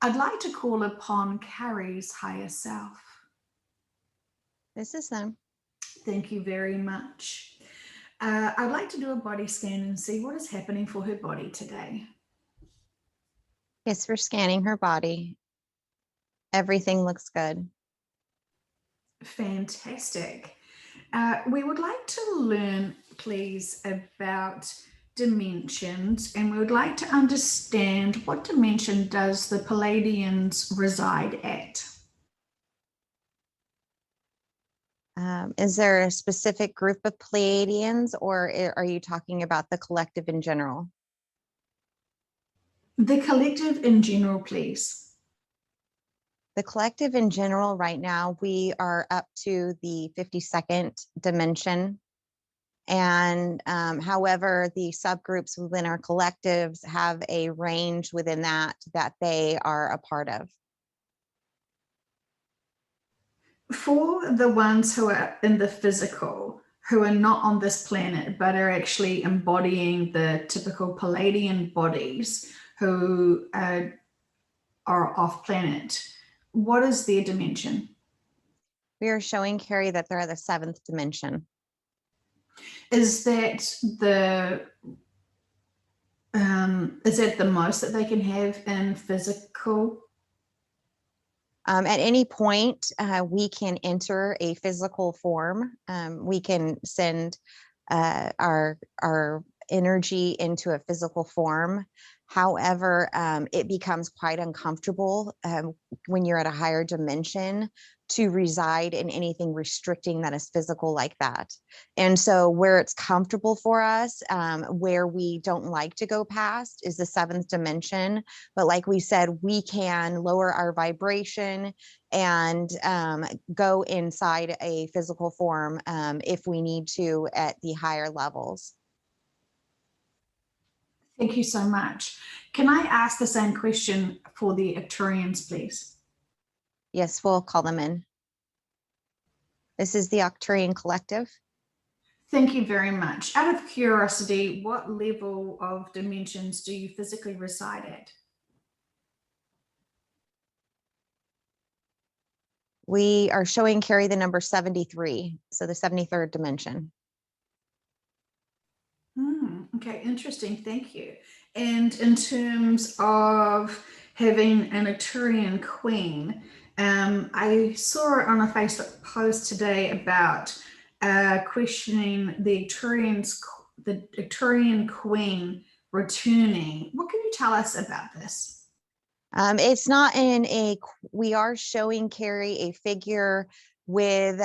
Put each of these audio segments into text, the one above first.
I'd like to call upon Carrie's higher self. This is them. Thank you very much. I'd like to do a body scan and see what is happening for her body today. Yes, we're scanning her body. Everything looks good. Fantastic. We would like to learn, please, about dimensions, and we would like to understand what dimension does the Pleiadians reside at? Is there a specific group of Pleiadians, or are you talking about the collective in general? The collective in general, please. The collective in general, right now, we are up to the 52nd dimension. And however, the subgroups within our collectives have a range within that they are a part of. For the ones who are in the physical, who are not on this planet, but are actually embodying the typical Pleiadian bodies who are off planet, what is their dimension? We are showing Carrie that they're at the 7th dimension. Is that the most that they can have in physical? At any point, we can enter a physical form. We can send our energy into a physical form. However, it becomes quite uncomfortable when you're at a higher dimension to reside in anything restricting that is physical like that. And so where it's comfortable for us, where we don't like to go past is the 7th dimension. But like we said, we can lower our vibration and go inside a physical form if we need to at the higher levels. Thank you so much. Can I ask the same question for the Arcturians, please? Yes, we'll call them in. This is the Arcturian collective. Thank you very much. Out of curiosity, what level of dimensions do you physically reside at? We are showing Carrie the number 73, so the 73rd dimension. Okay, interesting. Thank you. And in terms of having an Arcturian queen, I saw it on a Facebook post today about questioning the Arcturian queen returning. What can you tell us about this? It's not in a, we are showing Carrie a figure with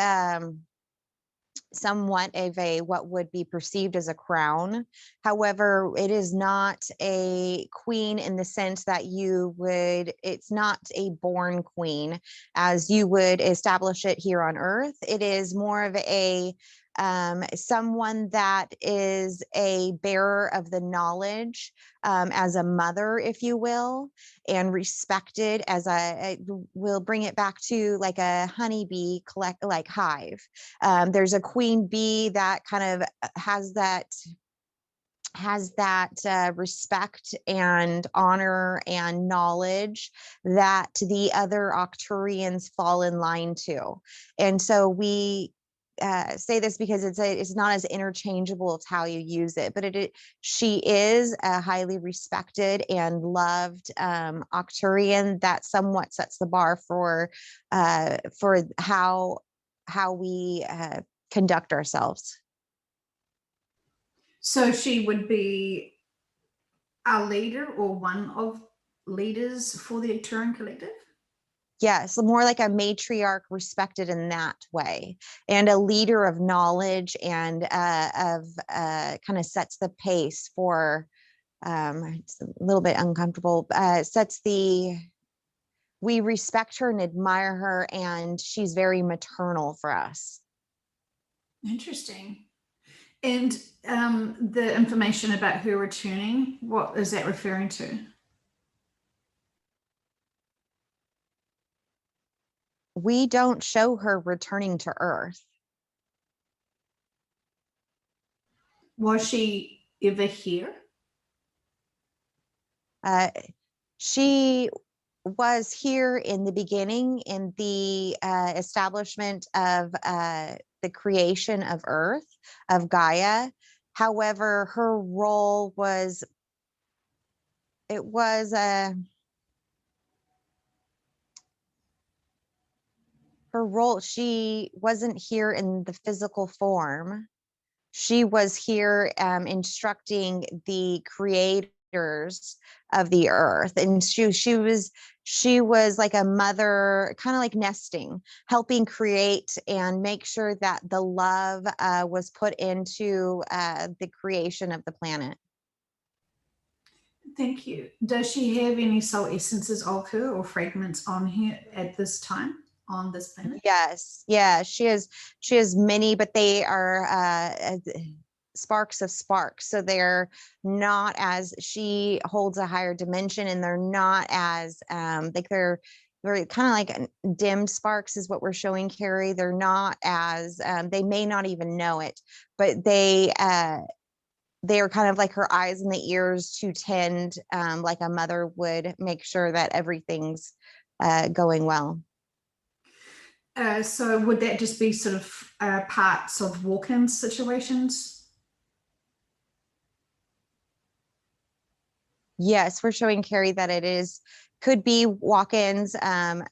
somewhat of a what would be perceived as a crown. However, it is not a queen in the sense that you would, it's not a born queen as you would establish it here on Earth. It is more of a someone that is a bearer of the knowledge as a mother, if you will, and respected as we'll bring it back to like a honeybee like hive. There's a queen bee that kind of has that respect and honor and knowledge that the other Arcturians fall in line to. And so we say this because it's not as interchangeable as how you use it, but she is a highly respected and loved Arcturian that somewhat sets the bar for how we conduct ourselves. So she would be a leader or one of leaders for the Arcturian collective? Yes, more like a matriarch, respected in that way, and a leader of knowledge and kind of sets the pace for. It's a little bit uncomfortable. We respect her and admire her, and she's very maternal for us. Interesting. And the information about her returning, what is that referring to? We don't show her returning to Earth. Was she ever here? She was here in the beginning in the establishment of the creation of Earth, of Gaia. However, her role was, it was her role, she wasn't here in the physical form. She was here instructing the creators of the earth, and she was like a mother, kind of like nesting, helping create and make sure that the love was put into the creation of the planet. Thank you. Does she have any soul essences of her or fragments on here at this time on this planet? Yes, yeah, she has many, but they are sparks of sparks. So they're not as, she holds a higher dimension, and they're not as like, they're very kind of like dimmed sparks is what we're showing, Carrie. They're not as they may not even know it, but they are kind of like her eyes and the ears to tend, like a mother would, make sure that everything's going well. So would that just be sort of parts of walk-in situations? Yes, we're showing Carrie that it is, could be walk-ins, and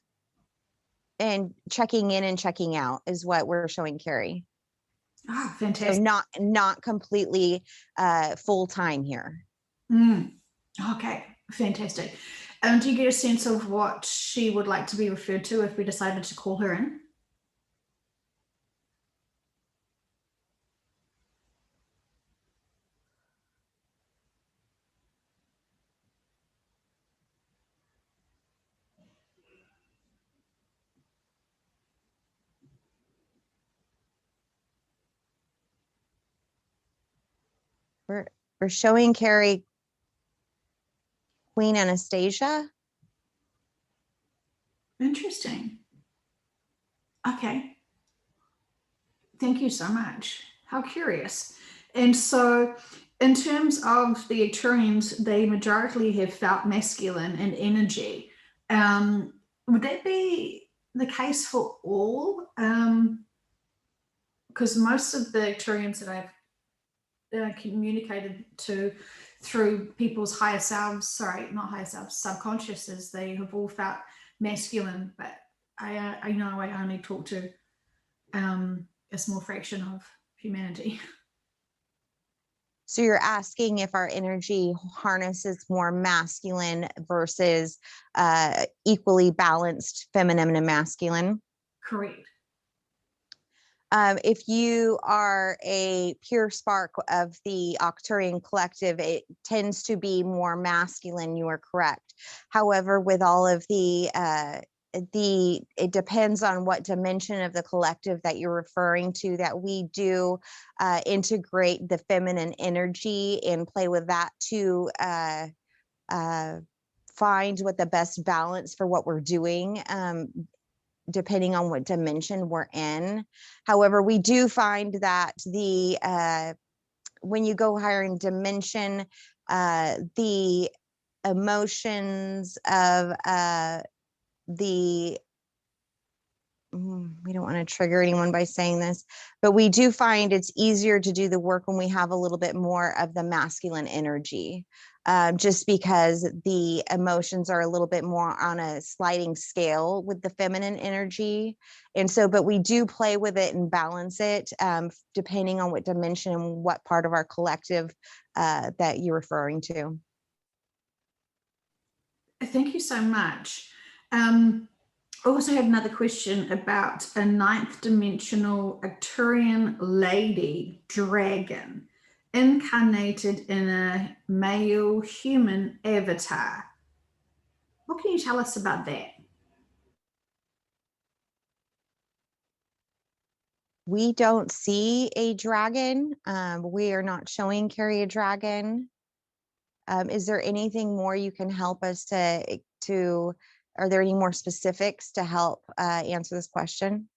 checking in and checking out is what we're showing Carrie. Oh, So fantastic. not completely full time here. Okay, fantastic. Do you get a sense of what she would like to be referred to if we decided to call her in? We're showing Carrie Queen Anastasia. Interesting. Okay. Thank you so much. How curious. And so, in terms of the Arcturians, they majorly have felt masculine and energy. Would that be the case for all? Because most of the Arcturians that I've communicated to through people's higher selves, sorry, not higher selves, subconsciouses, they have all felt masculine, but I know I only talk to a small fraction of humanity. So you're asking if our energy harnesses more masculine versus equally balanced feminine and masculine. Correct. If you are a pure spark of the Arcturian collective, it tends to be more masculine. You are correct. However, with all of it depends on what dimension of the collective that you're referring to, that we do integrate the feminine energy and play with that to find what the best balance for what we're doing, depending on what dimension we're in. However, we do find that when you go higher in dimension, the emotions of we don't want to trigger anyone by saying this, but we do find it's easier to do the work when we have a little bit more of the masculine energy, just because the emotions are a little bit more on a sliding scale with the feminine energy. And so, but we do play with it and balance it, depending on what dimension and what part of our collective that you're referring to. Thank you so much. I also have another question about a ninth dimensional Arcturian lady dragon incarnated in a male human avatar. What can you tell us about that? We don't see a dragon. We are not showing Carrie a dragon. Is there anything more you can help us to, are there any more specifics to help answer this question?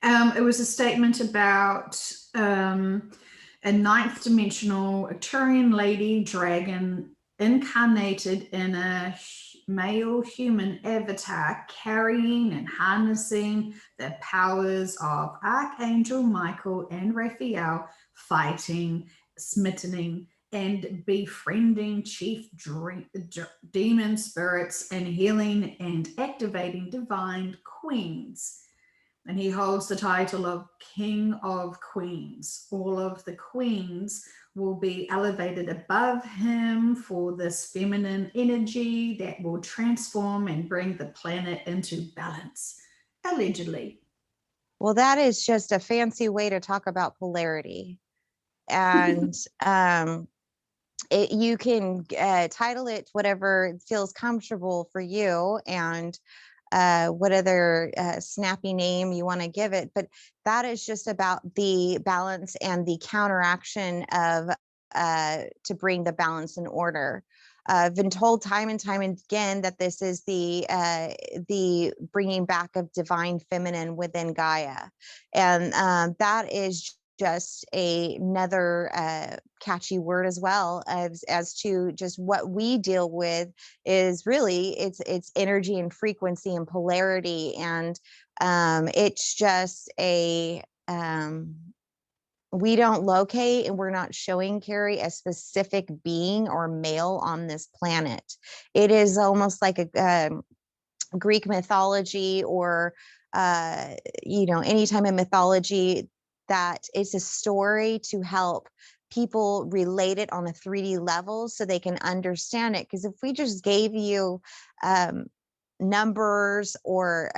It was a statement about a ninth dimensional Arcturian lady dragon incarnated in a male human avatar, carrying and harnessing the powers of Archangel Michael and Raphael, fighting, smitten, and befriending chief demon spirits, and healing and activating divine queens. And he holds the title of King of Queens. All of the queens will be elevated above him for this feminine energy that will transform and bring the planet into balance, allegedly. Well, that is just a fancy way to talk about polarity. And you can title it whatever feels comfortable for you, and what other snappy name you want to give it. But that is just about the balance and the counteraction of to bring the balance and order. I've been told time and time again that this is the bringing back of divine feminine within Gaia, and that is just another catchy word as well, as to just what we deal with is really it's energy and frequency and polarity, and it's just a we don't locate and we're not showing Carrie a specific being or male on this planet. It is almost like a Greek mythology, or any time in mythology, that it's a story to help people relate it on a 3D level so they can understand it. Because if we just gave you numbers or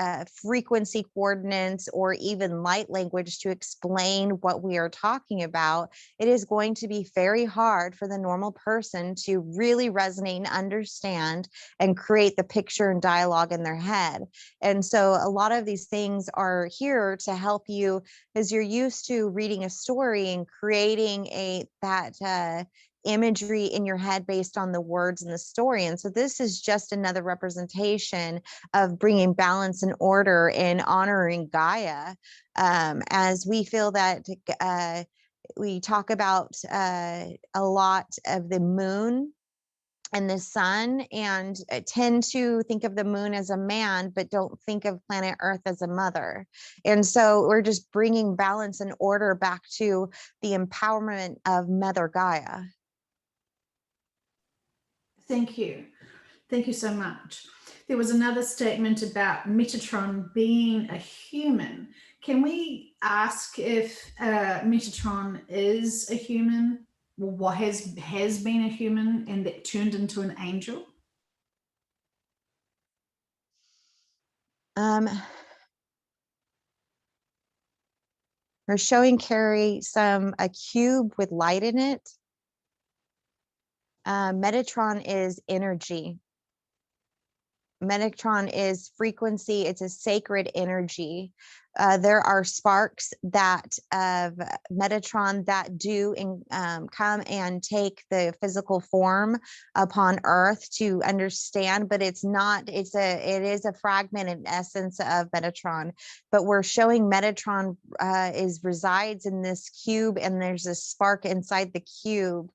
frequency coordinates or even light language to explain what we are talking about, it is going to be very hard for the normal person to really resonate and understand and create the picture and dialogue in their head. And so a lot of these things are here to help you, as you're used to reading a story and creating that imagery in your head based on the words in the story. And so this is just another representation of bringing balance and order and honoring Gaia, as we feel that we talk about a lot of the moon and the sun, and tend to think of the moon as a man, but don't think of planet Earth as a mother. And so we're just bringing balance and order back to the empowerment of Mother Gaia. Thank you. Thank you so much. There was another statement about Metatron being a human. Can we ask if Metatron is a human, or what has been a human and that turned into an angel? We're showing Carrie a cube with light in it. Metatron is energy. Metatron is frequency. It's a sacred energy. There are sparks that of Metatron that do come and take the physical form upon Earth to understand, but it's not. It is a fragment in essence of Metatron. But we're showing Metatron resides in this cube, and there's a spark inside the cube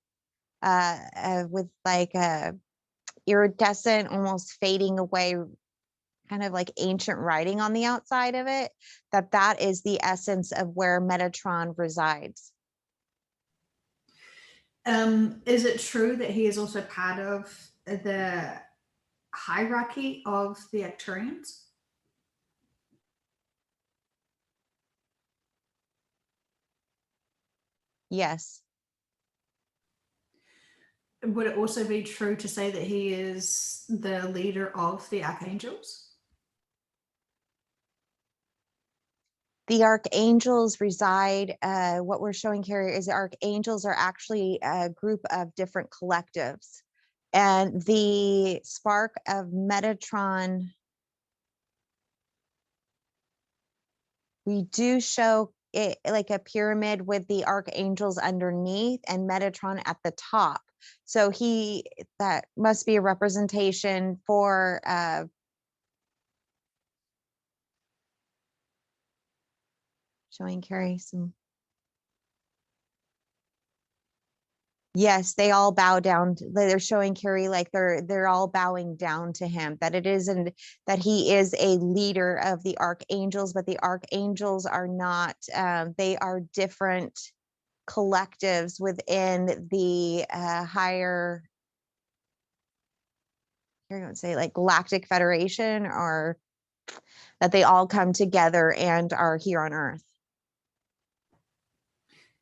with like a iridescent, almost fading away, kind of like ancient writing on the outside of it, that is the essence of where Metatron resides. Is it true that he is also part of the hierarchy of the Arcturians? Yes. Would it also be true to say that he is the leader of the archangels? The archangels reside, what we're showing here is the archangels are actually a group of different collectives. And the spark of Metatron, we do show it like a pyramid with the archangels underneath and Metatron at the top. So that must be a representation for showing Carrie some. Yes, they all bow down. They're showing Carrie like they're all bowing down to him, that it isn't that he is a leader of the archangels, but the archangels are not, they are different collectives within the higher, you're going to say like Galactic Federation, or that they all come together and are here on Earth.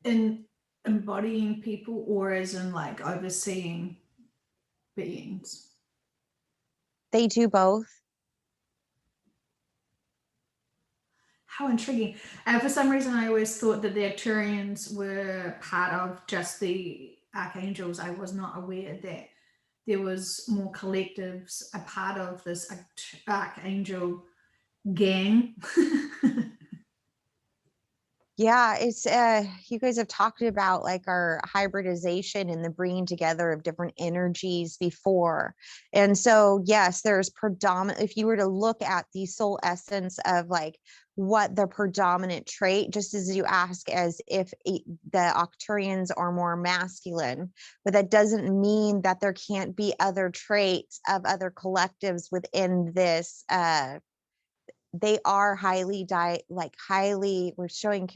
In embodying people, or as in like overseeing beings? They do both. How intriguing. For some reason, I always thought that the Arcturians were part of just the archangels. I was not aware that there was more collectives a part of this archangel gang. Yeah, it's you guys have talked about like our hybridization and the bringing together of different energies before. And so yes, there's predominant, if you were to look at the soul essence of like what the predominant trait, just as you ask as if the Arcturians are more masculine, but that doesn't mean that there can't be other traits of other collectives within this they are highly highly, we're showing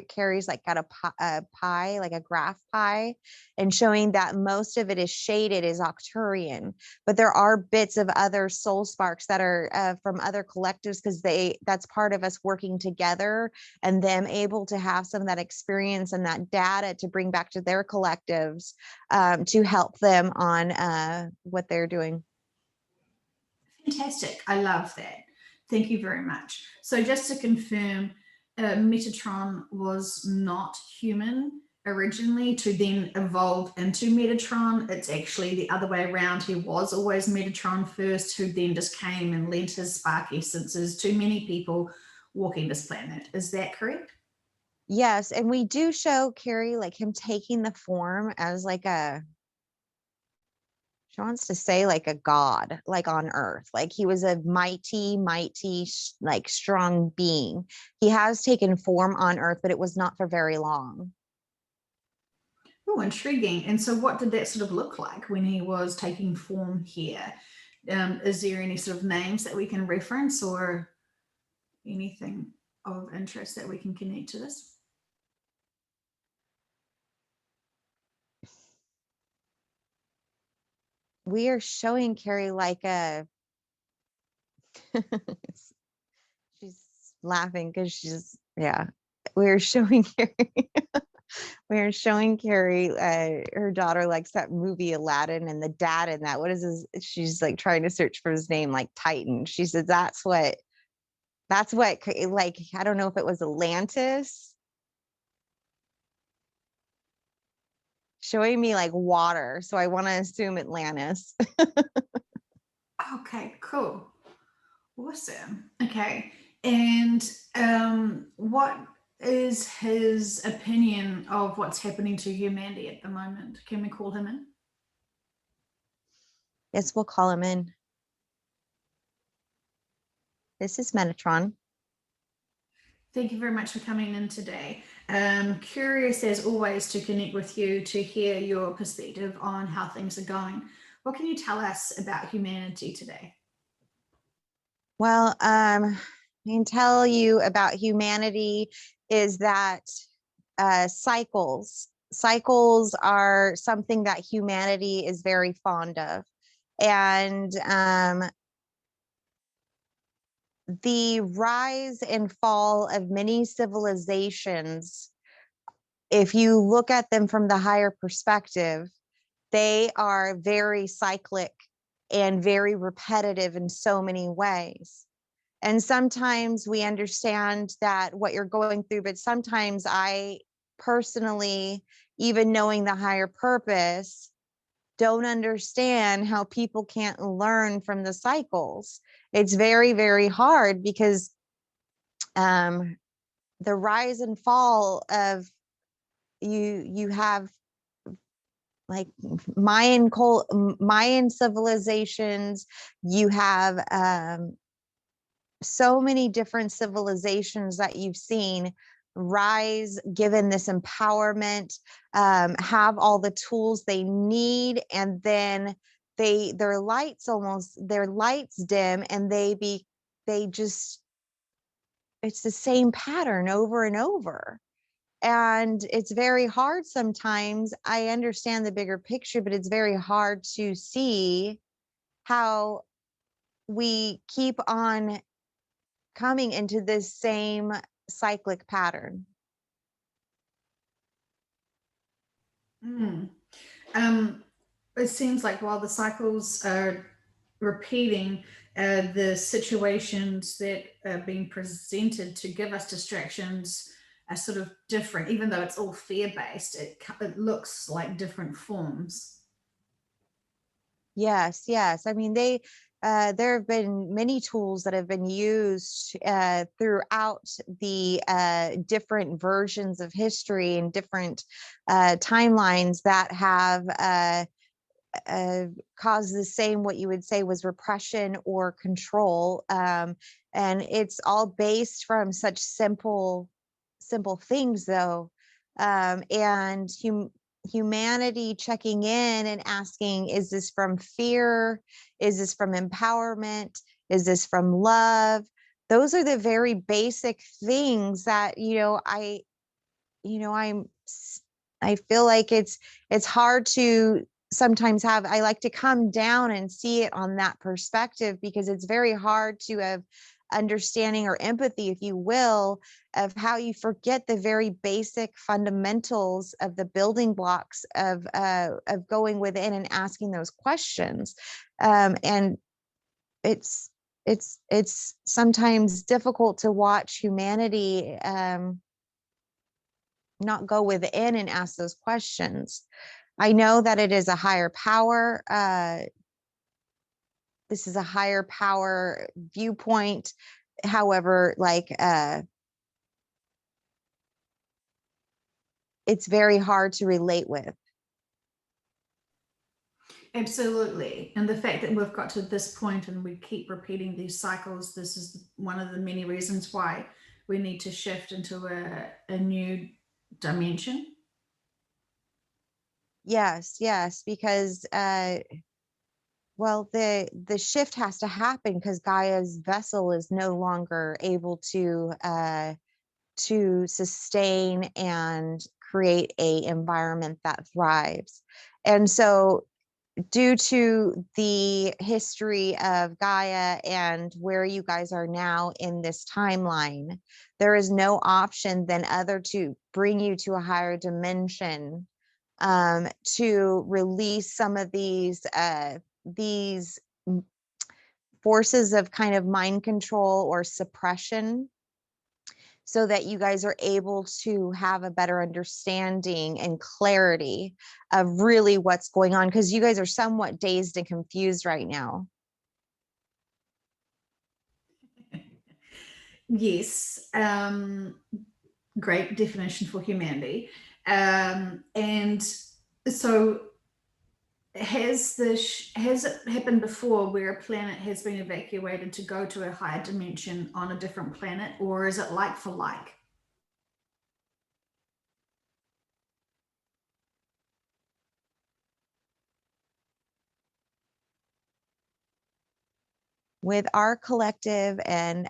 Carrie's like got a pie, like a graph pie, and showing that most of it is shaded is Arcturian, but there are bits of other soul sparks that are from other collectives, because that's part of us working together and them able to have some of that experience and that data to bring back to their collectives to help them on what they're doing. Fantastic. I love that. Thank you very much. So just to confirm, Metatron was not human originally to then evolve into Metatron. It's actually the other way around. He was always Metatron first, who then just came and lent his spark essences to many people walking this planet. Is that correct? Yes, and we do show Carrie like him taking the form as like she wants to say like a god, like on Earth, like he was a mighty like strong being. He has taken form on Earth, but it was not for very long. Oh, intriguing. And so what did that sort of look like when he was taking form here? Is there any sort of names that we can reference or anything of interest that we can connect to this? We are showing Carrie like a she's laughing because she's, yeah, we're showing Carrie we're showing Carrie her daughter likes that movie Aladdin, and the dad in that, what is his, she's like trying to search for his name, like Titan. She said that's what like, I don't know if it was Atlantis showing me like water, so I want to assume Atlantis. Okay, cool. Awesome. Okay. And what is his opinion of what's happening to humanity at the moment? Can we call him in? Yes, we'll call him in. This is Metatron. Thank you very much for coming in today. Curious as always to connect with you to hear your perspective on how things are going. What can you tell us about humanity today? Well, I can tell you about humanity is that cycles are something that humanity is very fond of, and the rise and fall of many civilizations, if you look at them from the higher perspective, they are very cyclic and very repetitive in so many ways. And sometimes we understand that what you're going through, but sometimes I personally, even knowing the higher purpose, don't understand how people can't learn from the cycles. It's very, very hard because the rise and fall of you have like Mayan civilizations, you have so many different civilizations that you've seen rise, given this empowerment, have all the tools they need, and then their lights dim, and they just, it's the same pattern over and over. And it's very hard sometimes. I understand the bigger picture, but it's very hard to see how we keep on coming into this same cyclic pattern. Mm. It seems like while the cycles are repeating, the situations that are being presented to give us distractions are sort of different. Even though it's all fear-based, it looks like different forms. Yes, yes. I mean, there have been many tools that have been used throughout the different versions of history and different timelines that have caused the same, what you would say was repression or control. And it's all based from such simple things, though. And humanity checking in and asking, is this from fear? Is this from empowerment? Is this from love? Those are the very basic things that, I feel like it's hard to sometimes have. I like to come down and see it on that perspective, because it's very hard to have understanding or empathy, if you will, of how you forget the very basic fundamentals of the building blocks of going within and asking those questions. And it's sometimes difficult to watch humanity not go within and ask those questions. I know that it is a higher power. This is a higher power viewpoint. However, it's very hard to relate with. Absolutely. And the fact that we've got to this point and we keep repeating these cycles, this is one of the many reasons why we need to shift into a new dimension. Yes, yes, because well, the shift has to happen because Gaia's vessel is no longer able to sustain and create a environment that thrives. And so, due to the history of Gaia and where you guys are now in this timeline, there is no option than other to bring you to a higher dimension, to release some of these forces of kind of mind control or suppression, so that you guys are able to have a better understanding and clarity of really what's going on, because you guys are somewhat dazed and confused right now. Yes. Great definition for humanity. And so has it happened before where a planet has been evacuated to go to a higher dimension on a different planet, or is it like for like? With our collective and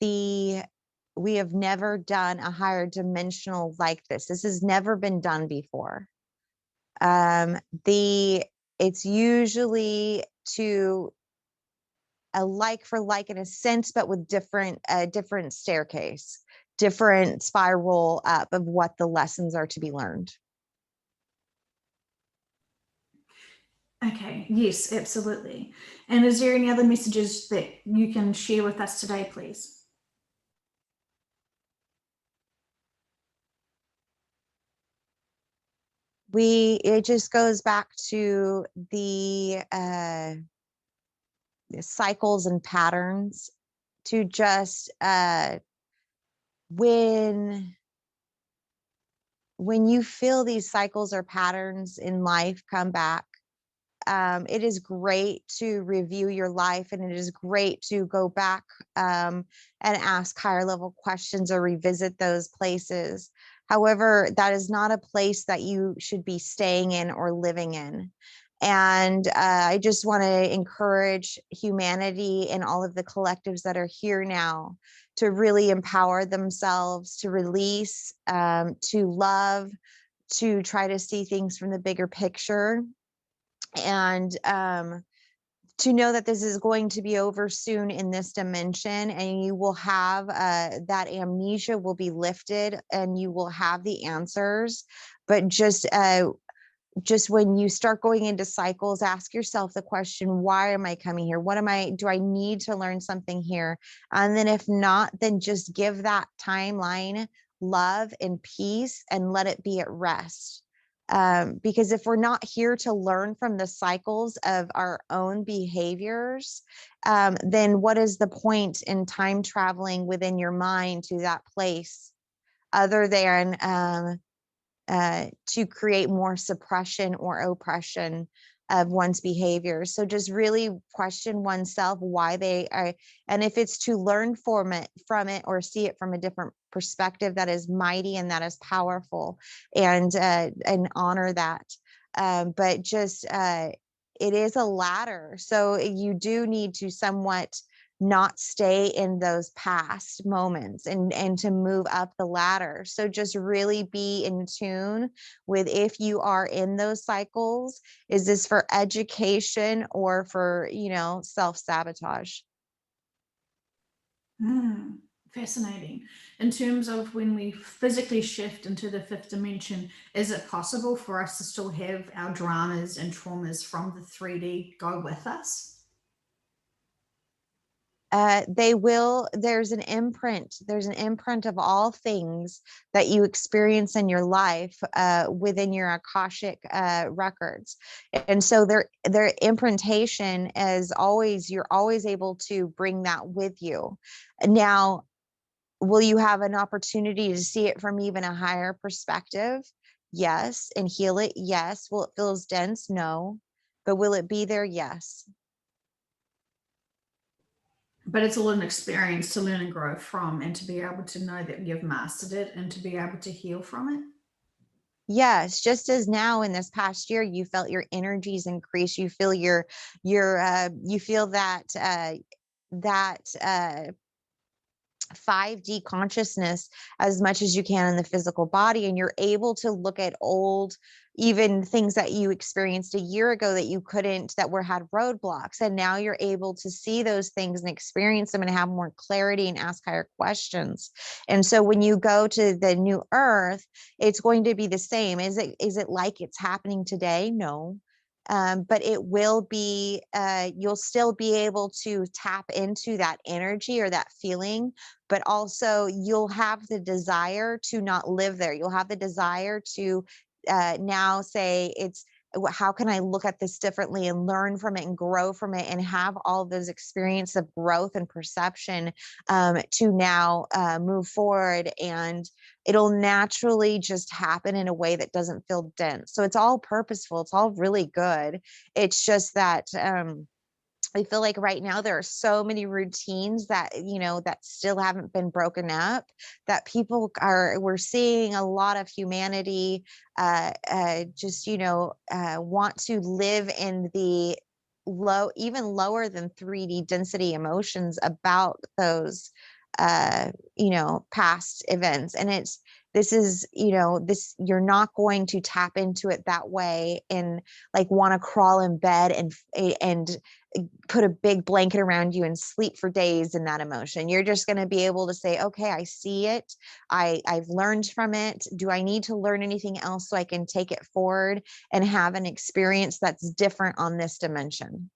we have never done a higher dimensional like this. This has never been done before. It's usually to a like for like in a sense, but with different staircase, different spiral up of what the lessons are to be learned. Okay, yes, absolutely. And is there any other messages that you can share with us today, please? It just goes back to the cycles and patterns, to just when you feel these cycles or patterns in life come back, it is great to review your life, and it is great to go back and ask higher level questions or revisit those places. However, that is not a place that you should be staying in or living in. And I just want to encourage humanity and all of the collectives that are here now to really empower themselves, to release, to love, to try to see things from the bigger picture, and to know that this is going to be over soon in this dimension, and you will have that amnesia will be lifted, and you will have the answers. But just when you start going into cycles, ask yourself the question, why am I coming here? Do I need to learn something here? And then if not, then just give that timeline love and peace and let it be at rest. Because if we're not here to learn from the cycles of our own behaviors, then what is the point in time traveling within your mind to that place other than to create more suppression or oppression of one's behavior? So just really question oneself why they are, and if it's to learn from it or see it from a different perspective that is mighty and that is powerful, and honor that. But just it is a ladder, so you do need to somewhat not stay in those past moments and to move up the ladder. So just really be in tune with, if you are in those cycles, is this for education or for, self-sabotage? Fascinating. In terms of when we physically shift into the fifth dimension, is it possible for us to still have our dramas and traumas from the 3D go with us? They will. There's an imprint of all things that you experience in your life within your Akashic records. And so their imprintation is always, you're always able to bring that with you. Now, will you have an opportunity to see it from even a higher perspective? Yes. And heal it? Yes. Will it feel as dense? No. But will it be there? Yes. But it's all an experience to learn and grow from, and to be able to know that you've mastered it and to be able to heal from it. Yes, just as now in this past year, you felt your energies increase. You feel you feel that 5D consciousness as much as you can in the physical body, and you're able to look at old, even things that you experienced a year ago that you couldn't, that had roadblocks, and now you're able to see those things and experience them and have more clarity and ask higher questions. And so when you go to the new earth, it's going to be the same. Is it like it's happening today? No. But it will be, you'll still be able to tap into that energy or that feeling, but also you'll have the desire to not live there. You'll have the desire to now say, how can I look at this differently and learn from it and grow from it and have all of those experiences of growth and perception to now move forward. And it'll naturally just happen in a way that doesn't feel dense. So it's all purposeful. It's all really good. It's just that I feel like right now there are so many routines that, that still haven't been broken up, that we're seeing a lot of humanity just, want to live in the even lower than 3D density emotions about those, past events. And you're not going to tap into it that way and like want to crawl in bed and put a big blanket around you and sleep for days in that emotion. You're just going to be able to say, okay, I see it. I've learned from it. Do I need to learn anything else so I can take it forward and have an experience that's different on this dimension?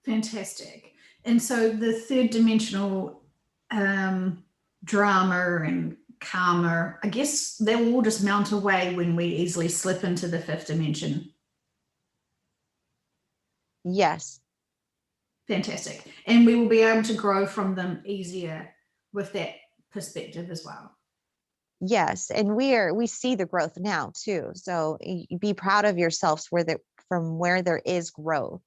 Fantastic. And so the third dimensional drama and karma, I guess they will all just mount away when we easily slip into the fifth dimension. Yes. Fantastic. And we will be able to grow from them easier with that perspective as well. Yes. And we see the growth now too. So be proud of yourselves from where there is growth.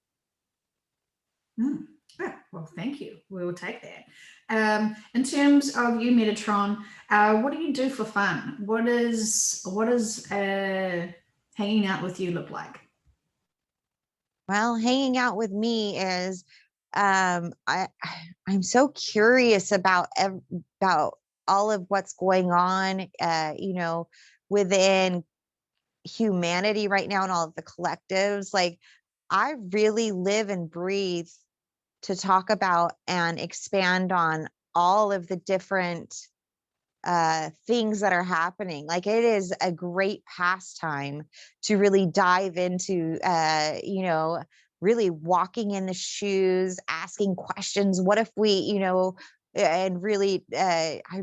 Mm. Yeah, well, thank you. We will take that. In terms of you, Metatron, what do you do for fun? What does hanging out with you look like? Well, hanging out with me is I'm so curious about all of what's going on, within humanity right now and all of the collectives. Like, I really live and breathe to talk about and expand on all of the different things that are happening. Like, it is a great pastime to really dive into really walking in the shoes, asking questions. What if we, and really I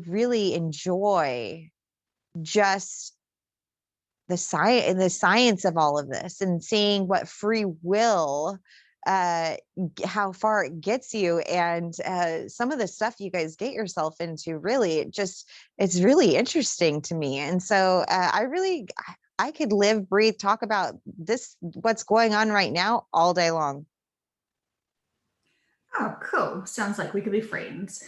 really enjoy just the science of all of this, and seeing what free will, how far it gets you, and some of the stuff you guys get yourself into. Really, it's really interesting to me. And so I could live, breathe, talk about this, what's going on right now, all day long. Oh, cool. Sounds like we could be friends.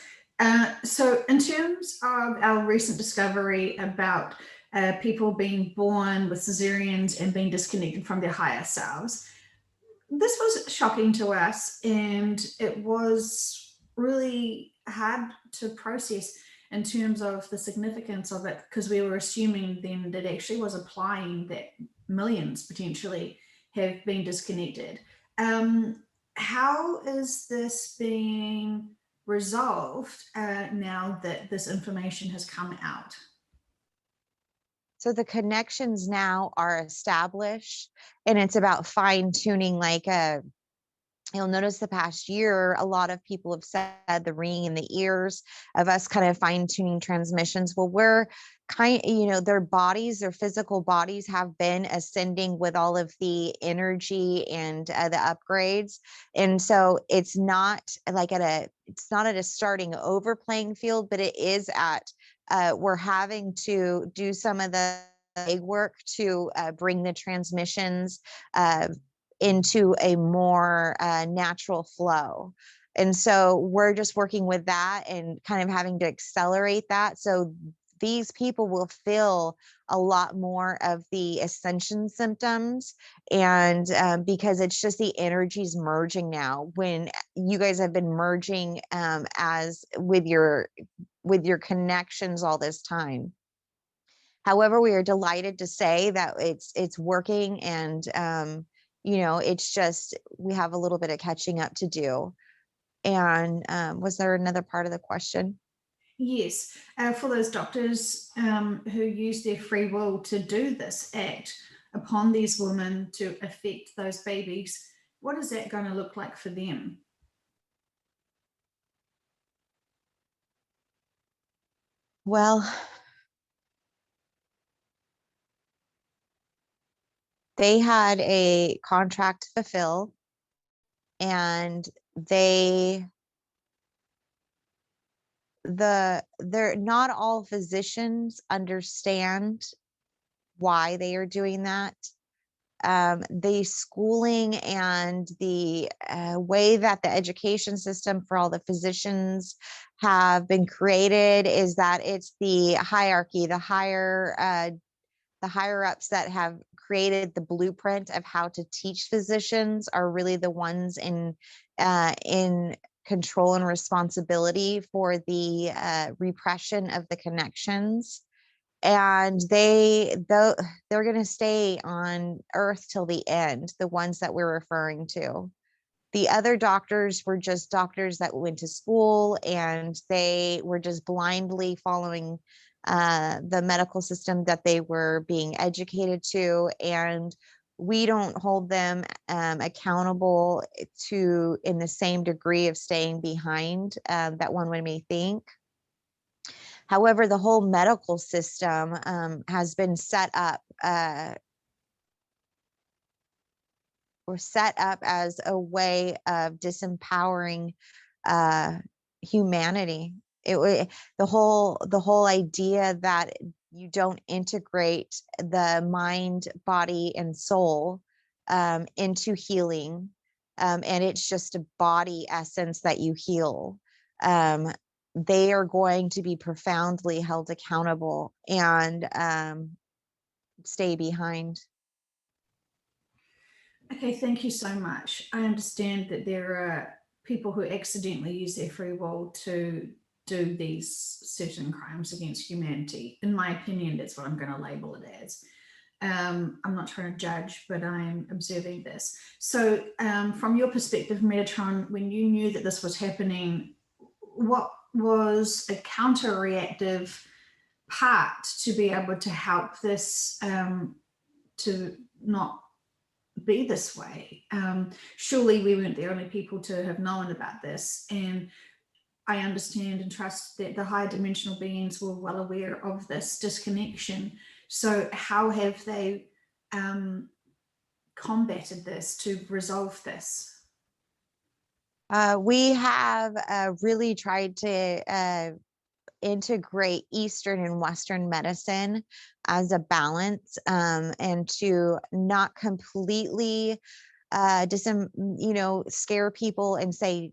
So, in terms of our recent discovery about people being born with cesareans and being disconnected from their higher selves, this was shocking to us, and it was really hard to process in terms of the significance of it, because we were assuming then that it actually was applying that millions potentially have been disconnected. How is this being resolved now that this information has come out? So the connections now are established, and it's about fine tuning. You'll notice the past year, a lot of people have said the ringing in the ears of us kind of fine tuning transmissions. Well, their bodies, their physical bodies have been ascending with all of the energy and the upgrades. And so it's not at a starting over playing field, but it is we're having to do some of the work to bring the transmissions into a more natural flow. And so we're just working with that and kind of having to accelerate that. So these people will feel a lot more of the ascension symptoms. And because it's just the energies merging now, when you guys have been merging as with your connections all this time. However, we are delighted to say that it's working, and it's just, we have a little bit of catching up to do. And was there another part of the question? Yes, for those doctors who use their free will to do this act upon these women to affect those babies, what is that going to look like for them? Well, they had a contract to fulfill, and they're not all physicians understand why they are doing that. The schooling and the way that the education system for all the physicians have been created is that it's the hierarchy, the higher ups that have created the blueprint of how to teach physicians are really the ones in control and responsibility for the repression of the connections. And they're going to stay on earth till the end, the ones that we're referring to. The other doctors were just doctors that went to school, and they were just blindly following the medical system that they were being educated to. And we don't hold them accountable to in the same degree of staying behind that one may think. However, the whole medical system has been set up as a way of disempowering humanity. The whole idea that you don't integrate the mind, body, and soul into healing. And it's just a body essence that you heal. They are going to be profoundly held accountable and stay behind. Okay, thank you so much. I understand that there are people who accidentally use their free will to do these certain crimes against humanity. In my opinion, that's what I'm going to label it as. I'm not trying to judge, but I'm observing this. So from your perspective, Metatron, when you knew that this was happening, what was a counter-reactive part to be able to help this to not be this way? Surely we weren't the only people to have known about this, and I understand and trust that the higher dimensional beings were well aware of this disconnection. So how have they combated this to resolve this? We have really tried to integrate Eastern and Western medicine as a balance, and to not completely scare people and say,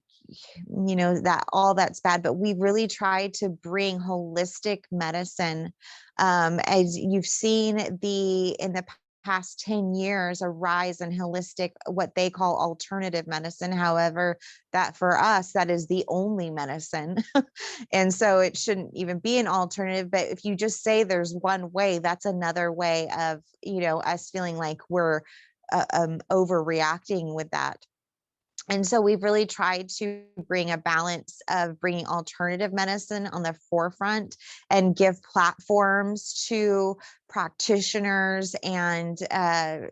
that all that's bad, but we really try to bring holistic medicine. As you've seen in the past 10 years, a rise in holistic, what they call alternative medicine. However, that for us, that is the only medicine. And so it shouldn't even be an alternative. But if you just say there's one way, that's another way of, us feeling like we're overreacting with that. And so we've really tried to bring a balance of bringing alternative medicine on the forefront and give platforms to practitioners and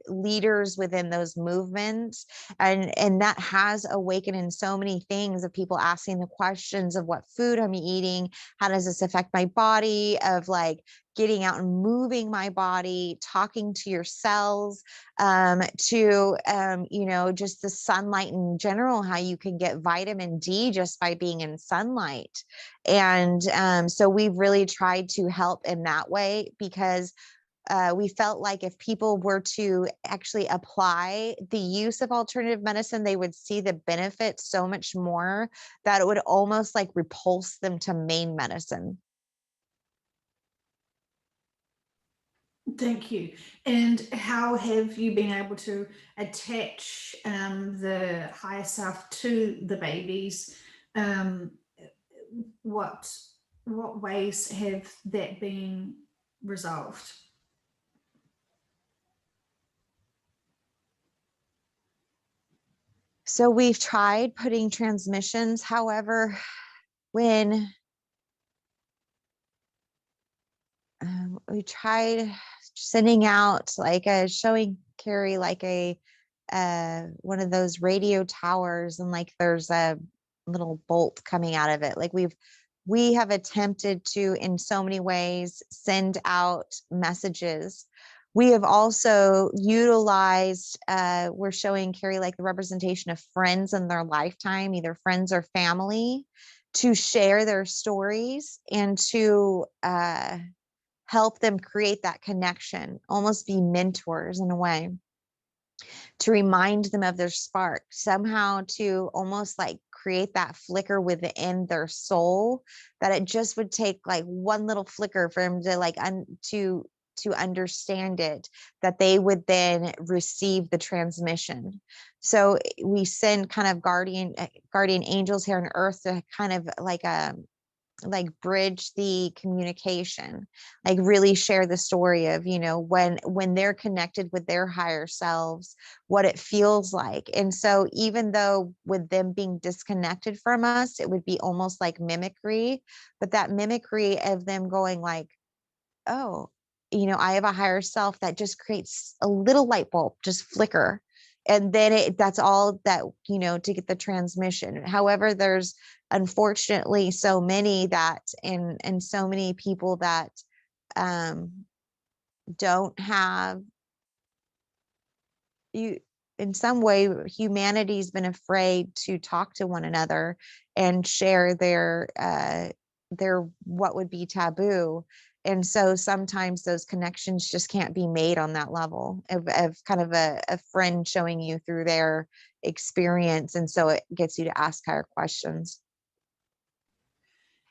leaders within those movements. And that has awakened in so many things of people asking the questions of what food I'm eating, how does this affect my body, of like getting out and moving my body, talking to your cells, to just the sunlight in general, how you can get vitamin D just by being in sunlight. And so we've really tried to help in that way, because we felt like if people were to actually apply the use of alternative medicine, they would see the benefits so much more that it would almost like repulse them to main medicine. Thank you. And how have you been able to attach the higher self to the babies? What ways have that been resolved? So we've tried putting transmissions. However, when we tried sending out like showing Carrie like a one of those radio towers, and like there's a little bolt coming out of it. Like we have attempted to, in so many ways, send out messages. We have also utilized, we're showing Carrie like the representation of friends in their lifetime, either friends or family, to share their stories and to help them create that connection, almost be mentors in a way, to remind them of their spark, somehow to almost like create that flicker within their soul, that it just would take like one little flicker for them to like to understand it, that they would then receive the transmission. So we send kind of guardian angels here on earth to kind of like bridge the communication, like really share the story of, when they're connected with their higher selves, what it feels like. And so even though with them being disconnected from us, it would be almost like mimicry, but that mimicry of them going like, oh, I have a higher self, that just creates a little light bulb, just flicker. And then that's all that, to get the transmission. However, there's unfortunately so many that, and so many people that don't have, in some way, humanity's been afraid to talk to one another and share their what would be taboo. And so sometimes those connections just can't be made on that level of kind of a friend showing you through their experience. And so it gets you to ask higher questions.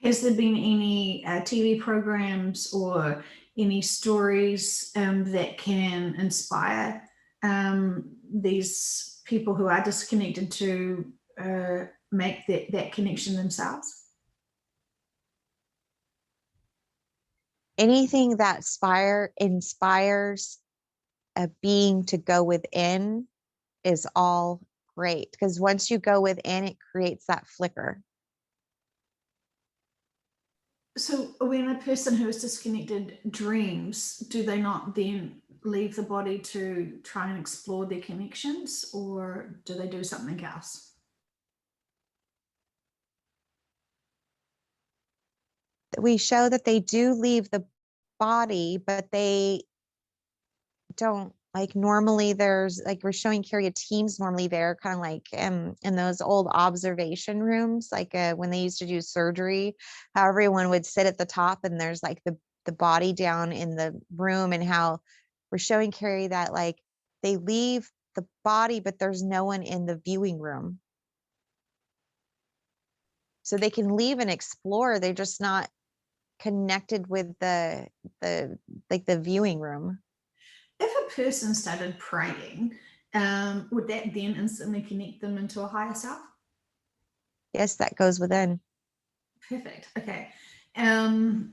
Has there been any TV programs or any stories that can inspire these people who are disconnected to make that connection themselves? Anything that inspires a being to go within is all great, because once you go within, it creates that flicker. So when a person who is disconnected dreams, do they not then leave the body to try and explore their connections, or do they do something else? We show that they do leave the body, but they don't, like, normally there's, like, we're showing Carrie teams normally there, kind of like in those old observation rooms, like when they used to do surgery, how everyone would sit at the top and there's like the body down in the room, and how we're showing Carrie that, like, they leave the body, but there's no one in the viewing room. So they can leave and explore, they're just not connected with the viewing room. If a person started praying, would that then instantly connect them into a higher self? Yes, that goes within. Perfect. Okay.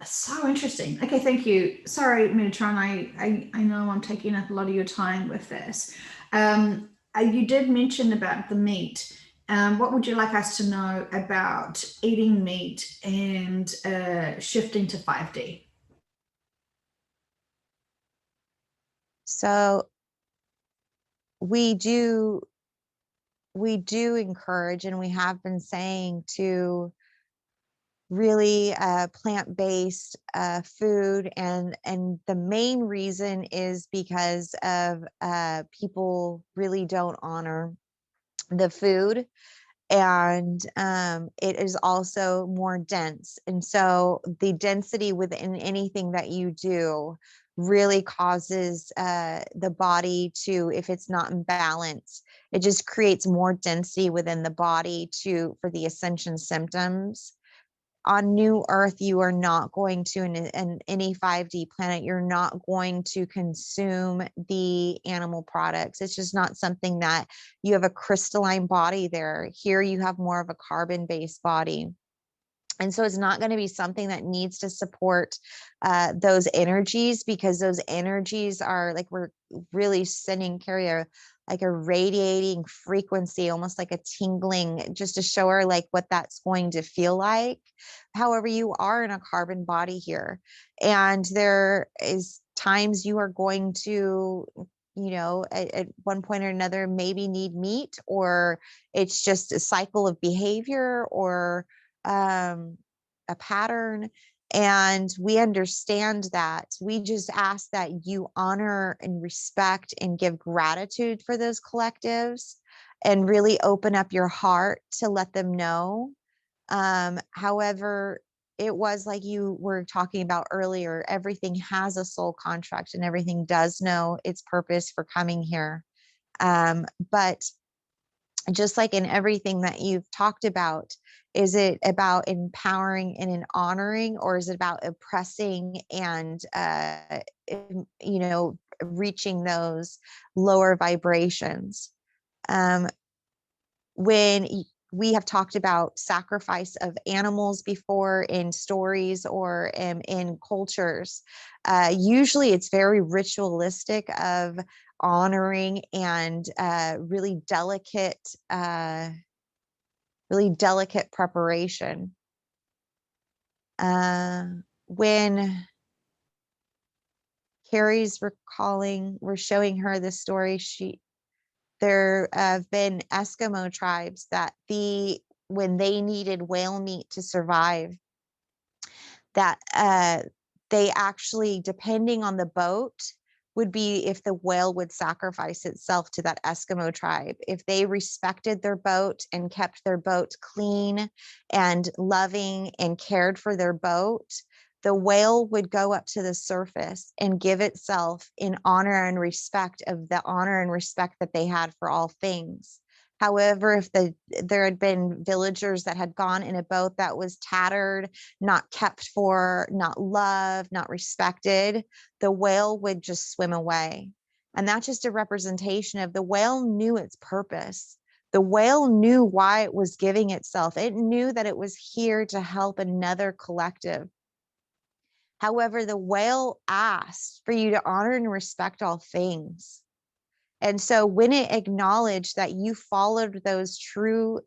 So interesting. Okay, thank you. Sorry, Metatron, I know I'm taking up a lot of your time with this. You did mention about the meat. What would you like us to know about eating meat and shifting to 5D? So we do encourage, and we have been saying, to really plant-based food, and the main reason is because of people really don't honor the food, and it is also more dense. And so the density within anything that you do really causes the body to, if it's not in balance, it just creates more density within the body for the ascension symptoms. On New Earth, you are not going to, in any 5D planet, you're not going to consume the animal products. It's just not something that you have a crystalline body there. Here you have more of a carbon-based body. And so it's not going to be something that needs to support those energies, because those energies are, like, we're really sending carrier like a radiating frequency, almost like a tingling, just to show her like what that's going to feel like. However, you are in a carbon body here, and there is times you are going to, at one point or another, maybe need meat, or it's just a cycle of behavior, or a pattern. And we understand that. We just ask that you honor and respect and give gratitude for those collectives, and really open up your heart to let them know. However, it was like you were talking about earlier, everything has a soul contract, and everything does know its purpose for coming here. But just like in everything that you've talked about, is it about empowering and in honoring, or is it about oppressing and reaching those lower vibrations? When we have talked about sacrifice of animals before in stories or in cultures, usually it's very ritualistic of honoring and really delicate preparation. When Carrie's we're showing her this story, there have been Eskimo tribes that when they needed whale meat to survive, that they actually, depending on the boat, would be if the whale would sacrifice itself to that Eskimo tribe. If they respected their boat and kept their boat clean and loving and cared for their boat, the whale would go up to the surface and give itself in honor and respect of the honor and respect that they had for all things. However, if there had been villagers that had gone in a boat that was tattered, not kept for, not loved, not respected, the whale would just swim away. And that's just a representation of the whale knew its purpose. The whale knew why it was giving itself. It knew that it was here to help another collective. However, the whale asked for you to honor and respect all things. And so when it acknowledged that you followed those true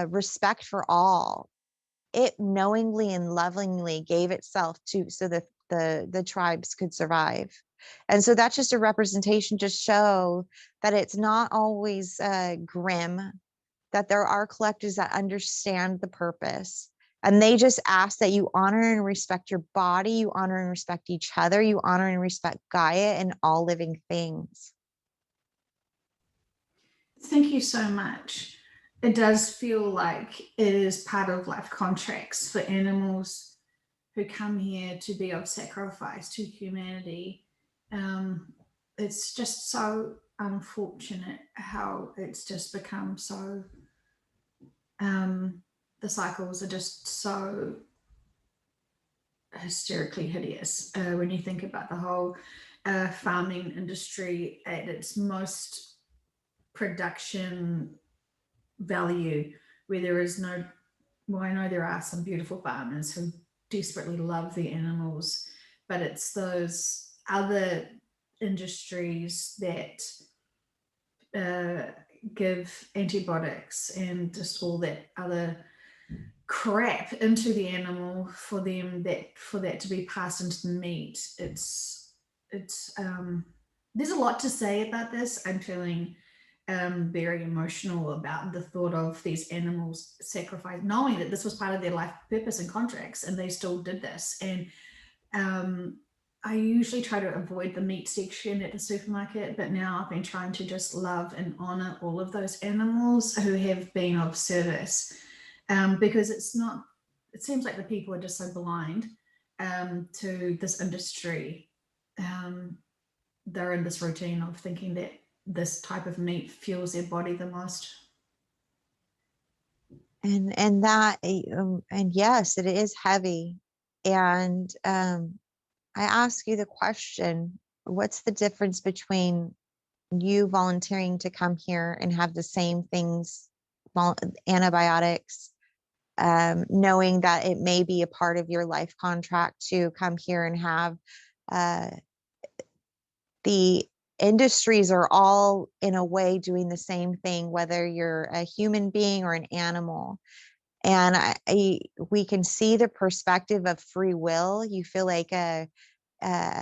respect for all, it knowingly and lovingly gave itself to so that the tribes could survive. And so that's just a representation to show that it's not always grim, that there are collectives that understand the purpose. And they just ask that you honor and respect your body, you honor and respect each other, you honor and respect Gaia and all living things. Thank you so much. It does feel like it is part of life contracts for animals who come here to be of sacrifice to humanity. It's just so unfortunate how it's just become so, the cycles are just so hysterically hideous when you think about the whole farming industry at its most production value, where there is no, well, I know there are some beautiful farmers who desperately love the animals, but it's those other industries that give antibiotics and just all that other crap into the animal for that to be passed into the meat. It's there's a lot to say about this. I'm feeling very emotional about the thought of these animals sacrificed, knowing that this was part of their life purpose and contracts, and they still did this. And I usually try to avoid the meat section at the supermarket, but now I've been trying to just love and honor all of those animals who have been of service, because it seems like the people are just so blind to this industry. They're in this routine of thinking that this type of meat fuels their body the most. And that and yes, it is heavy. And I ask you the question, what's the difference between you volunteering to come here and have the same things, antibiotics, knowing that it may be a part of your life contract to come here and have the industries are all in a way doing the same thing, whether you're a human being or an animal. And we can see the perspective of free will. You feel like a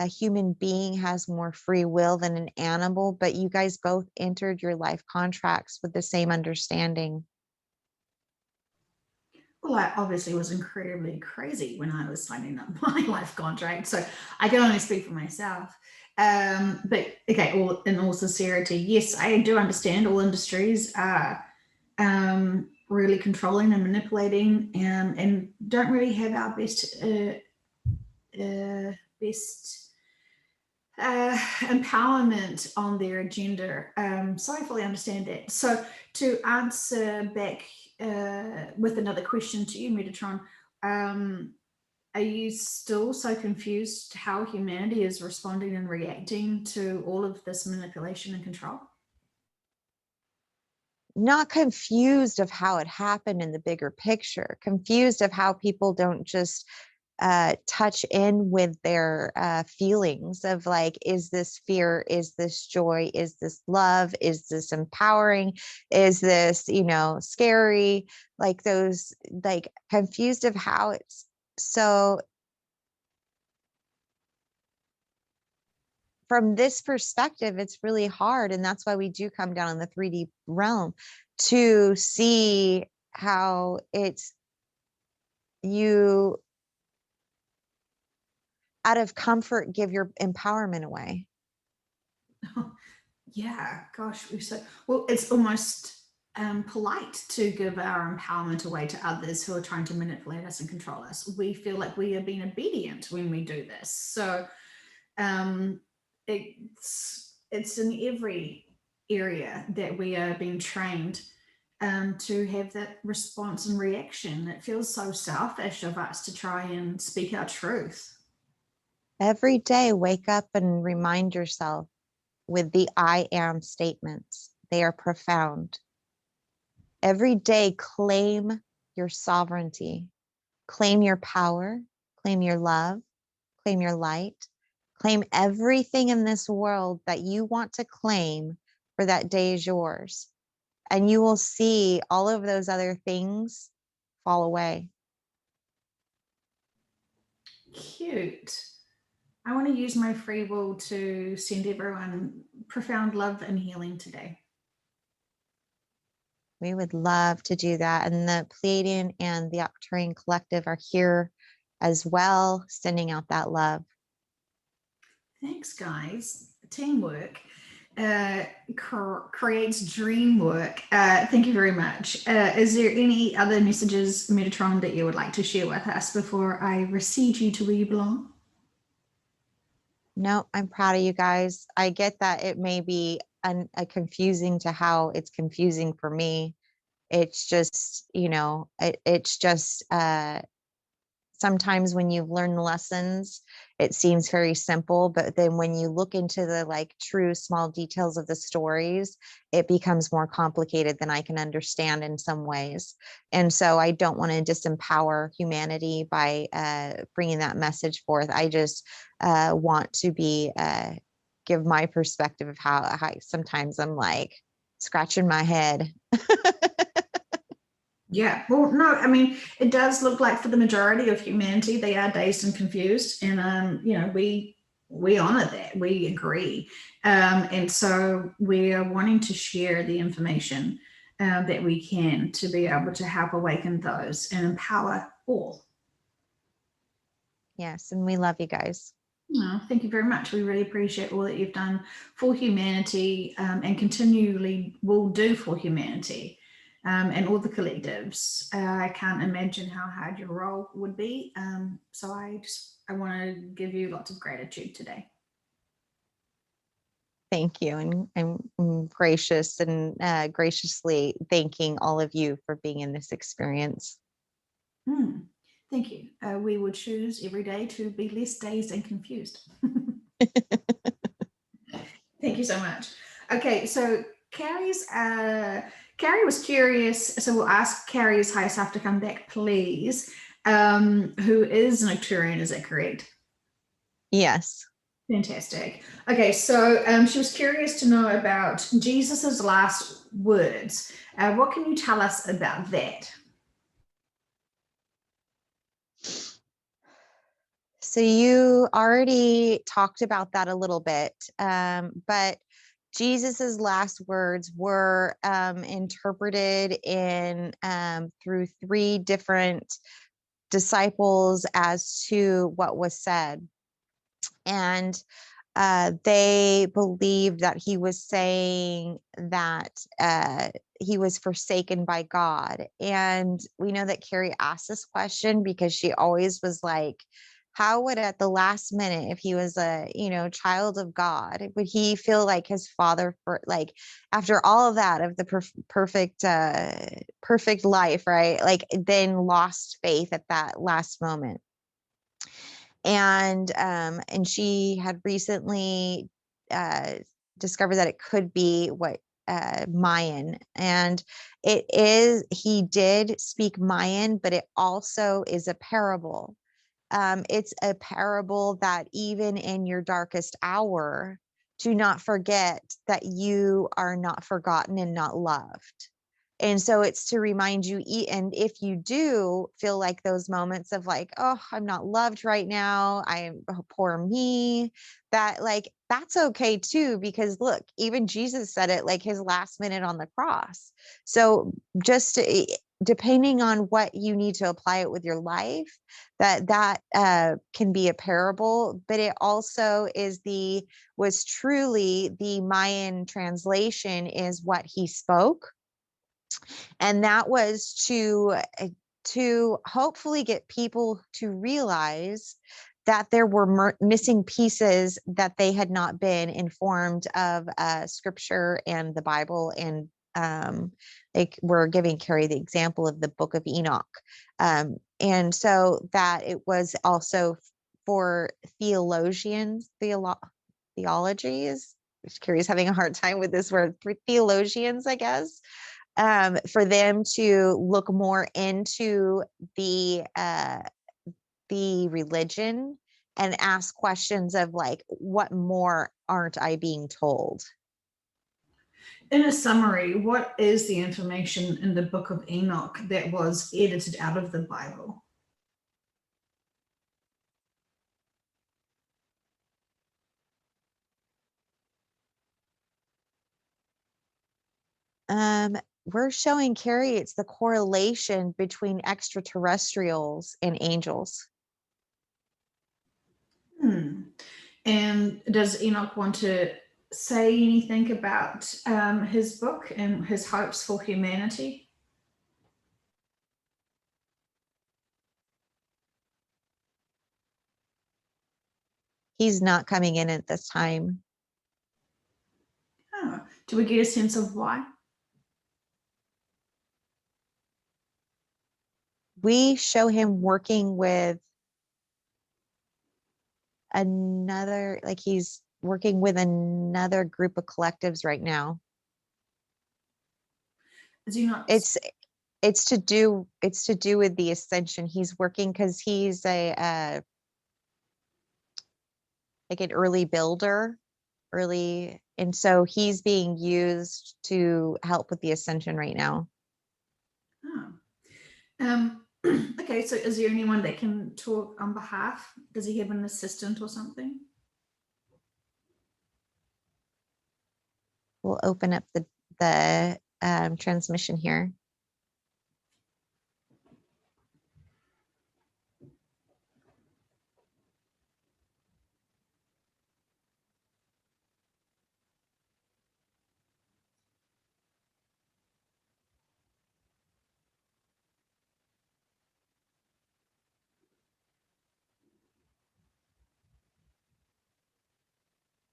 human being has more free will than an animal, but you guys both entered your life contracts with the same understanding. Well, I obviously was incredibly crazy when I was signing up my life contract, so I can only speak for myself. But okay, in all sincerity, yes, I do understand all industries are really controlling and manipulating, and don't really have our best empowerment on their agenda. So I fully understand that. So to answer back with another question to you, Metatron, are you still so confused how humanity is responding and reacting to all of this manipulation and control? Not confused of how it happened in the bigger picture, confused of how people don't just touch in with their feelings of like, is this fear, is this joy, is this love, is this empowering, is this, scary, like those, like confused of how it's. So from this perspective, it's really hard, and that's why we do come down in the 3D realm to see how it's you out of comfort give your empowerment away. Yeah, gosh, we've so well. It's almost polite to give our empowerment away to others who are trying to manipulate us and control us. We feel like we are being obedient when we do this. So it's in every area that we are being trained to have that response and reaction. It feels so selfish of us to try and speak our truth. Every day, wake up and remind yourself with the I am statements. They are profound. Every day, claim your sovereignty, claim your power, claim your love, claim your light, claim everything in this world that you want to claim for that day is yours. And you will see all of those other things fall away. Cute. I want to use my free will to send everyone profound love and healing today. We would love to do that. And the Pleiadian and the Arcturian collective are here as well, sending out that love. Thanks, guys. Teamwork creates dream work. Thank you very much. Is there any other messages, Metatron, that you would like to share with us before I recede you to where you belong? No, I'm proud of you guys. I get that it may be confusing to how it's confusing for me. It's just, it's just sometimes when you've learned the lessons, it seems very simple, but then when you look into the like true small details of the stories, it becomes more complicated than I can understand in some ways. And so I don't want to disempower humanity by bringing that message forth. I just want to give my perspective of how sometimes I'm like scratching my head. Yeah, well, no, I mean, it does look like for the majority of humanity, they are dazed and confused, and we honor that, we agree, and so we are wanting to share the information that we can to be able to help awaken those and empower all. Yes, and we love you guys. No, thank you very much. We really appreciate all that you've done for humanity and continually will do for humanity. And all the collectives. I can't imagine how hard your role would be. So I want to give you lots of gratitude today. Thank you. And I'm gracious and graciously thanking all of you for being in this experience. Thank you. We will choose every day to be less dazed and confused. Thank you so much. Okay, so Carrie was curious, so we'll ask Carrie's higher self to come back, please. Who is an Arcturian, is that correct? Yes. Fantastic. Okay, so she was curious to know about Jesus's last words. What can you tell us about that? So you already talked about that a little bit, but Jesus's last words were interpreted in through three different disciples as to what was said. And they believed that he was saying that he was forsaken by God. And we know that Carrie asked this question because she always was like, how would at the last minute, if he was a, child of God, would he feel like his father for like, after all of that of the perfect life, right? Like then lost faith at that last moment. And she had recently discovered that it could be what Mayan, and he did speak Mayan, but it also is a parable. It's a parable that even in your darkest hour, do not forget that you are not forgotten and not loved. And so it's to remind you, and if you do feel like those moments of like, oh, I'm not loved right now, I'm poor me, that like, that's okay too, because look, even Jesus said it like his last minute on the cross. So just depending on what you need to apply it with your life, that can be a parable, but it also was truly the Mayan translation is what he spoke. And that was to hopefully get people to realize that there were missing pieces, that they had not been informed of scripture and the Bible. And they were giving Carrie the example of the book of Enoch. And so that it was also for theologians, theologies. Carrie's having a hard time with this word, for theologians, I guess, for them to look more into the religion and ask questions of like, what more aren't I being told? In a summary, what is the information in the book of Enoch that was edited out of the Bible? We're showing Carrie it's the correlation between extraterrestrials and angels. And does Enoch want to say anything about his book and his hopes for humanity? He's not coming in at this time. Oh, do we get a sense of why? We show him working with another, like he's working with another group of collectives right now. Is he not? It's to do with the Ascension. He's working because he's a like an early builder, and so he's being used to help with the Ascension right now. Oh. Okay, so is there anyone that can talk on behalf? Does he have an assistant or something? We'll open up the transmission here.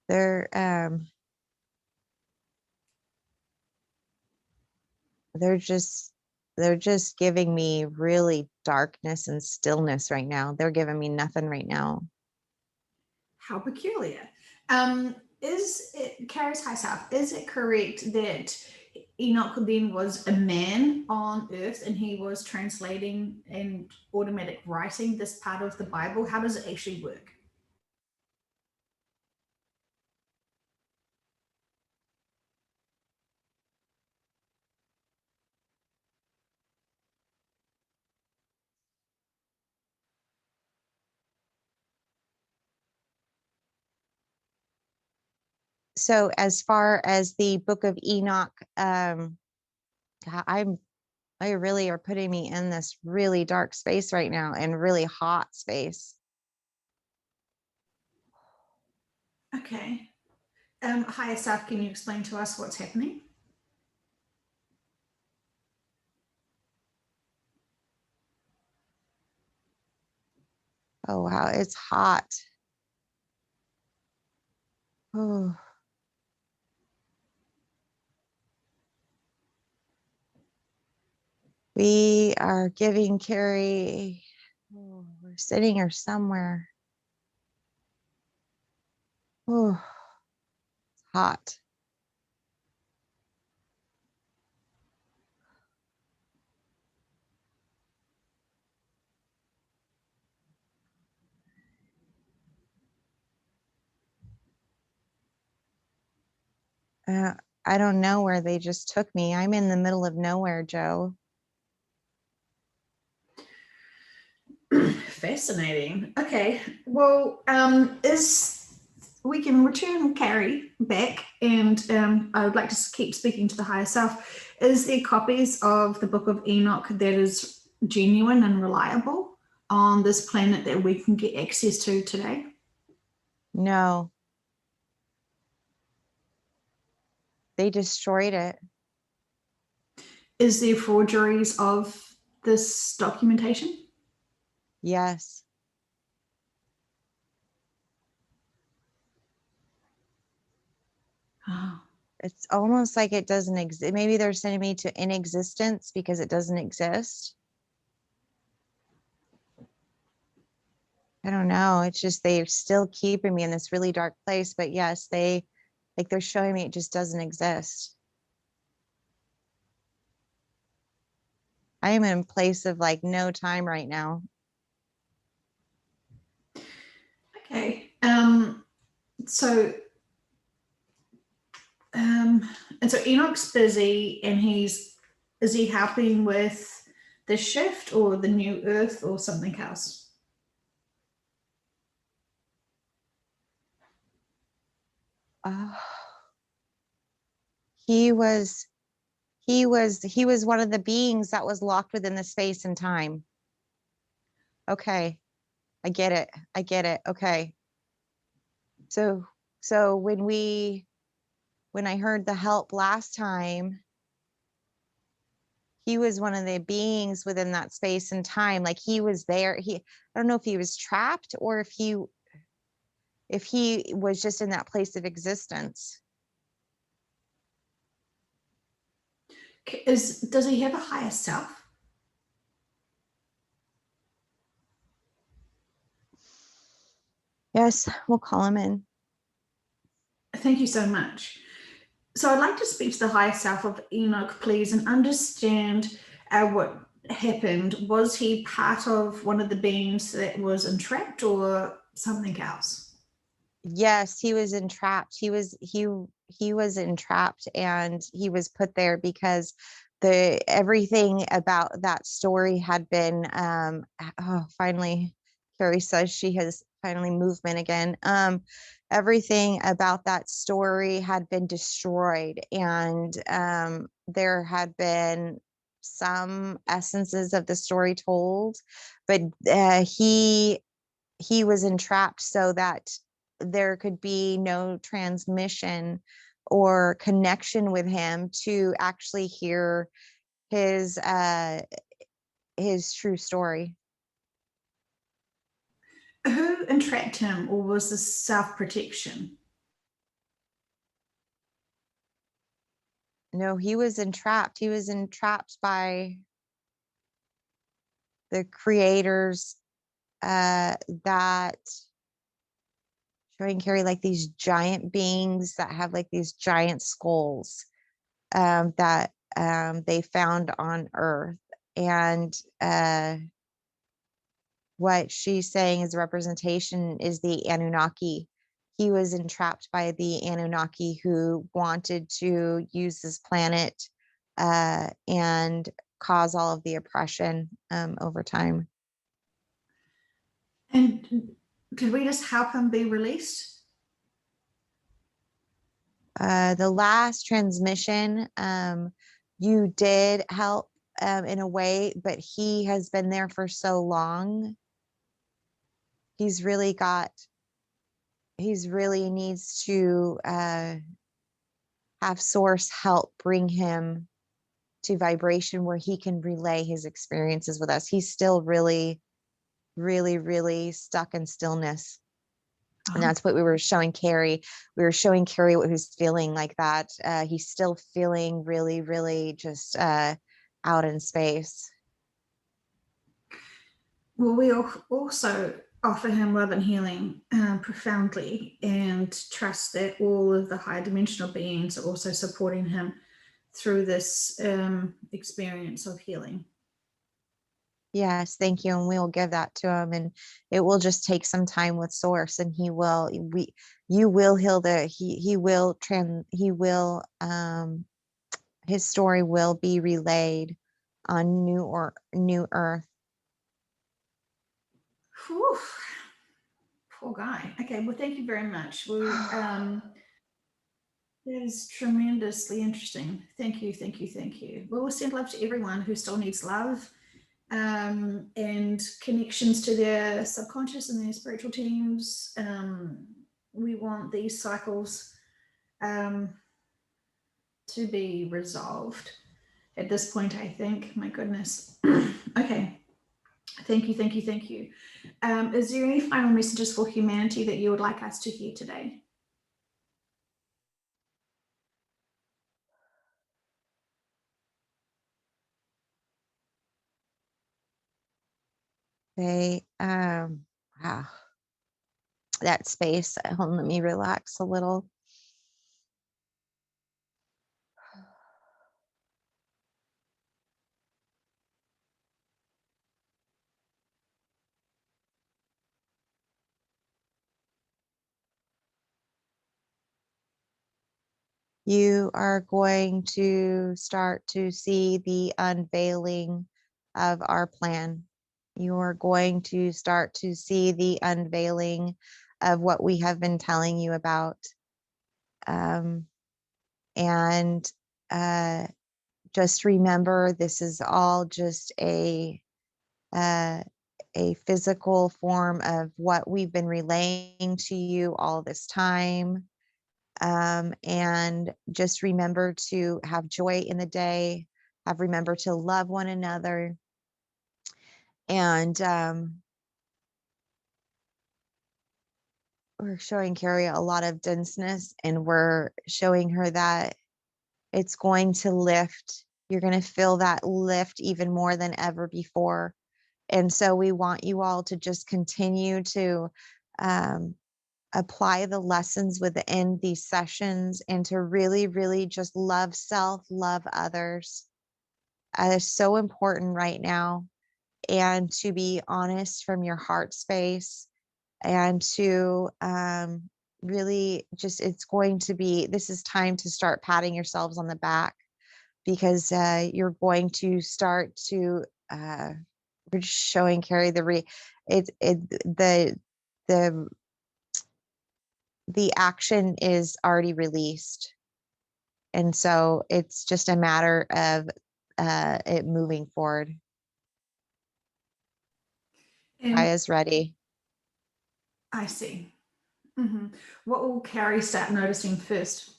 They're just giving me really darkness and stillness right now. They're giving me nothing right now. How peculiar. Is it, Karis Highsouth, is it correct that Enoch then was a man on earth and he was translating and automatic writing this part of the Bible? How does it actually work? So as far as the book of Enoch, I really are putting me in this really dark space right now, and really hot space. Okay. Hi, Asaf, can you explain to us what's happening? Oh wow, it's hot. Oh. We are giving Carrie, we're sitting her somewhere. Oh, it's hot. I don't know where they just took me. I'm in the middle of nowhere, Joe. Fascinating. Okay. Well, we can return Carrie back, and I would like to keep speaking to the higher self. Is there copies of the Book of Enoch that is genuine and reliable on this planet that we can get access to today? No. They destroyed it. Is there forgeries of this documentation? Yes. Oh. It's almost like it doesn't exist. Maybe they're sending me to inexistence because it doesn't exist. I don't know. It's just they're still keeping me in this really dark place. But yes, they're showing me it just doesn't exist. I am in a place of like no time right now. Okay. So and so Enoch's busy, and is he helping with the shift or the new earth or something else? Oh, he was one of the beings that was locked within the space and time. Okay. I get it. I get it. Okay. So when I heard the help last time, he was one of the beings within that space and time. Like he was there. I don't know if he was trapped or if he was just in that place of existence. Does he have a higher self? Yes, we'll call him in. Thank you so much. So I'd like to speak to the higher self of Enoch, please, and understand what happened. Was he part of one of the beings that was entrapped or something else? Yes, he was entrapped. He was entrapped, and he was put there because everything about that story had been finally Carrie says she has finally movement again. Everything about that story had been destroyed, and there had been some essences of the story told, but he was entrapped so that there could be no transmission or connection with him to actually hear his true story. Who entrapped him, or was this self-protection? No, he was entrapped. He was entrapped by the creators that showing Carrie like these giant beings that have like these giant skulls that they found on Earth. And what she's saying is representation is the Anunnaki. He was entrapped by the Anunnaki who wanted to use this planet and cause all of the oppression over time. And did we just help him be released? The last transmission, you did help in a way, but he has been there for so long. He's really needs to have source help bring him to vibration where he can relay his experiences with us. He's still really, really, really stuck in stillness. And that's what we were showing Carrie. We were showing Carrie what he was feeling like that. He's still feeling really, really just out in space. Well, we also offer him love and healing profoundly, and trust that all of the higher dimensional beings are also supporting him through this experience of healing. Yes, thank you. And we will give that to him. And it will just take some time with source. And you will heal his story will be relayed on new earth. Whew. Poor guy. Okay, well, thank you very much. That is tremendously interesting. Thank you, thank you, thank you. Well, we'll send love to everyone who still needs love and connections to their subconscious and their spiritual teams. We want these cycles to be resolved. at this point, I think. My goodness. Okay. Thank you, thank you, thank you. Is there any final messages for humanity that you would like us to hear today? Wow, that space. Let me relax a little. You are going to start to see the unveiling of our plan. You are going to start to see the unveiling of what we have been telling you about. And just remember, this is all just a physical form of what we've been relaying to you all this time. And just remember to have joy in the day, remember to love one another. And we're showing Carrie a lot of denseness, and we're showing her that it's going to lift. You're going to feel that lift even more than ever before. And so we want you all to just continue to apply the lessons within these sessions, and to really, really just love self, love others. It's so important right now. And to be honest from your heart space, and to really just, it's going to be, this is time to start patting yourselves on the back, because you're going to start to, we're just showing Carrie the the action is already released. And so it's just a matter of it moving forward. And Kaya's ready. I see. What will Carrie start noticing first?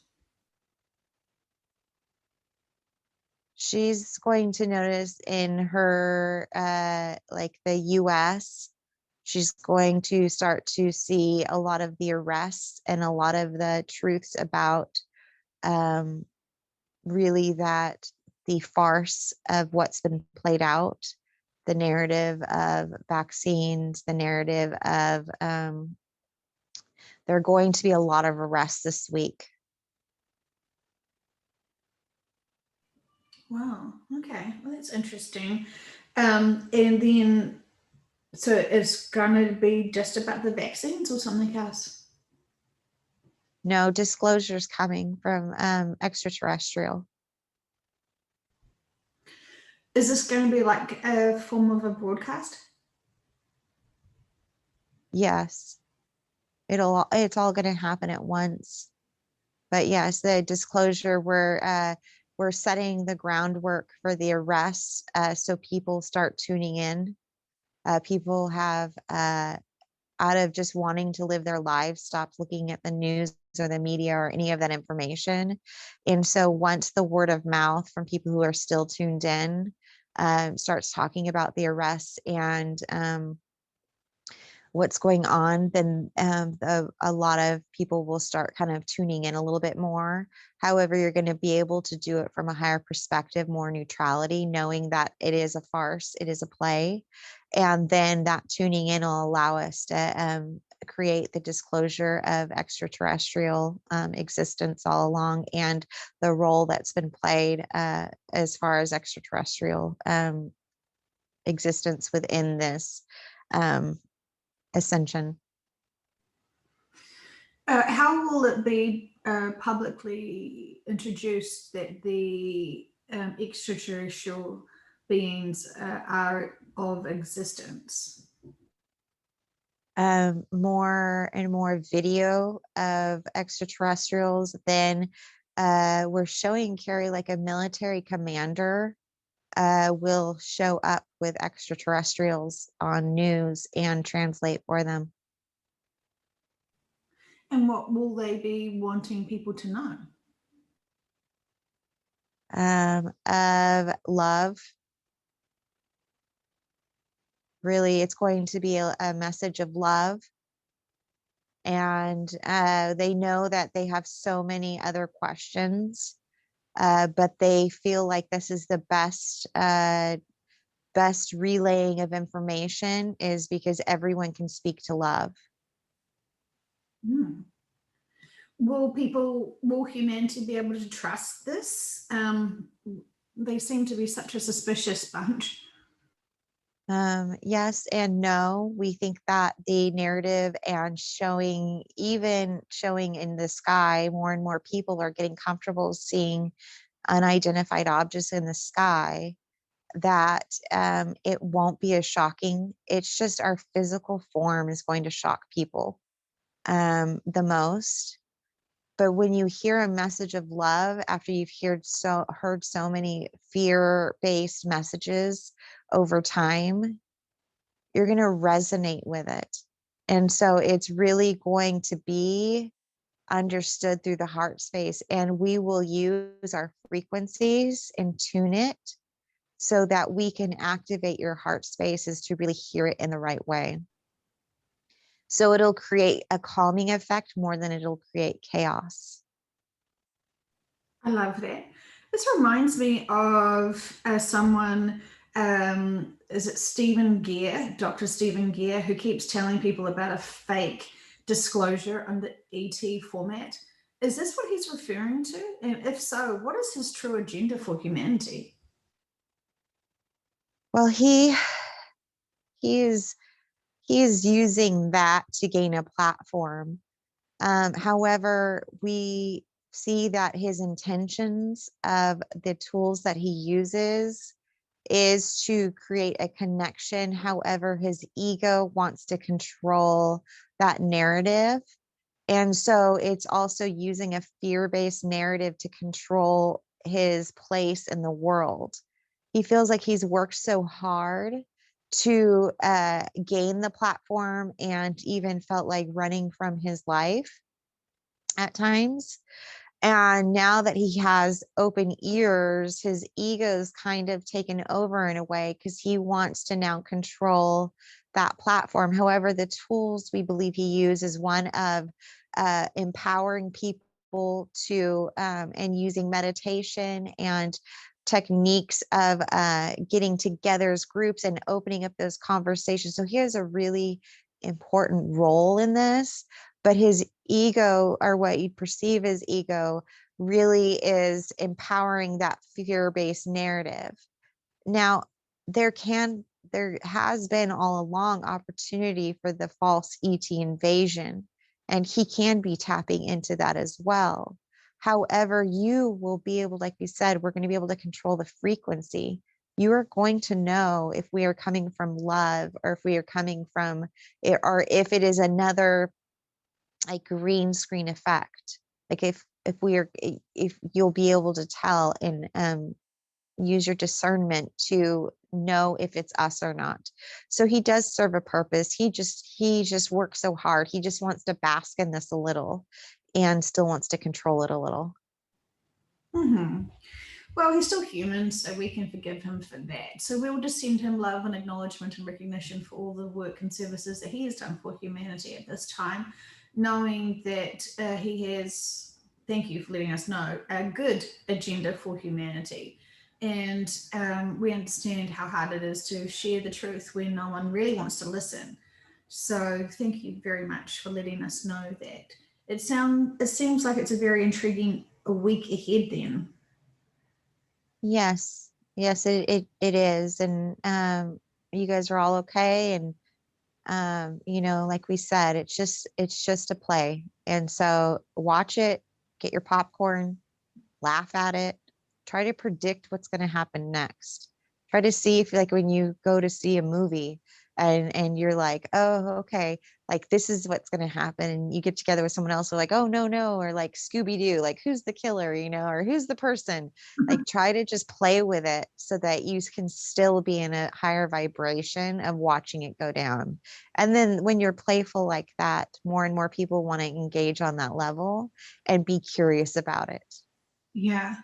She's going to notice in her, like the US, she's going to start to see a lot of the arrests and a lot of the truths about really that the farce of what's been played out, the narrative of vaccines, the narrative of, there are going to be a lot of arrests this week. Wow. Okay. Well, that's interesting. And then, so it's going to be just about the vaccines or something else? No disclosures coming from extraterrestrial. Is this going to be like a form of a broadcast? Yes, it's all going to happen at once. But yes, the disclosure, we're setting the groundwork for the arrests, so people start tuning in. People have, out of just wanting to live their lives, stopped looking at the news or the media or any of that information. And so once the word of mouth from people who are still tuned in starts talking about the arrests and what's going on, then a lot of people will start kind of tuning in a little bit more. However, you're going to be able to do it from a higher perspective, more neutrality, knowing that it is a farce, it is a play. And then that tuning in will allow us to create the disclosure of extraterrestrial existence all along, and the role that's been played as far as extraterrestrial existence within this ascension. How will it be publicly introduced that the extraterrestrial beings are of existence? More and more video of extraterrestrials. Then we're showing Carrie like a military commander will show up with extraterrestrials on news and translate for them. And what will they be wanting people to know? of love. Really, it's going to be a message of love. And they know that they have so many other questions, but they feel like this is the best relaying of information, is because everyone can speak to love. Hmm. Will humanity be able to trust this? They seem to be such a suspicious bunch. Yes and no. We think that the narrative and even showing in the sky, more and more people are getting comfortable seeing unidentified objects in the sky, that it won't be as shocking. It's just our physical form is going to shock people the most. But when you hear a message of love after you've heard so many fear-based messages over time, you're going to resonate with it. And so it's really going to be understood through the heart space, and we will use our frequencies and tune it so that we can activate your heart spaces to really hear it in the right way. So it'll create a calming effect more than it'll create chaos. I love that. This reminds me of someone, is it Stephen Gear, Dr. Stephen Gear, who keeps telling people about a fake disclosure under ET format. Is this what he's referring to? And if so, what is his true agenda for humanity? Well, he is using that to gain a platform. However, we see that his intentions of the tools that he uses is to create a connection. However, his ego wants to control that narrative. And so it's also using a fear-based narrative to control his place in the world. He feels like he's worked so hard to gain the platform, and even felt like running from his life at times. And now that he has open ears, his ego's kind of taken over in a way, because he wants to now control that platform. However, the tools we believe he uses, one of empowering people to and using meditation and techniques of getting together as groups and opening up those conversations. So he has a really important role in this, but his ego, or what you perceive as ego, really is empowering that fear-based narrative. Now, there has been all along opportunity for the false ET invasion, and he can be tapping into that as well. However, you will be able, like we said, we're going to be able to control the frequency. You are going to know if we are coming from love, or if we are coming from it, or if it is another like green screen effect. Like if you'll be able to tell and use your discernment to know if it's us or not. So he does serve a purpose. He just works so hard. He just wants to bask in this a little, and still wants to control it a little. Mm-hmm. Well, he's still human, so we can forgive him for that. So we'll just send him love and acknowledgement and recognition for all the work and services that he has done for humanity at this time, knowing that he has, thank you for letting us know, a good agenda for humanity. And we understand how hard it is to share the truth when no one really wants to listen. So thank you very much for letting us know that. It seems like it's a very intriguing week ahead then. Yes, it is. And you guys are all okay. And like we said, it's just a play. And so watch it, get your popcorn, laugh at it, try to predict what's going to happen next. Try to see if, like, when you go to see a movie and you're like, oh, okay, like this is what's going to happen, and you get together with someone else who are like, oh, no, or like Scooby-Doo, like who's the killer, or who's the person. Like, try to just play with it so that you can still be in a higher vibration of watching it go down. And then when you're playful like that, more and more people want to engage on that level and be curious about it. Yeah.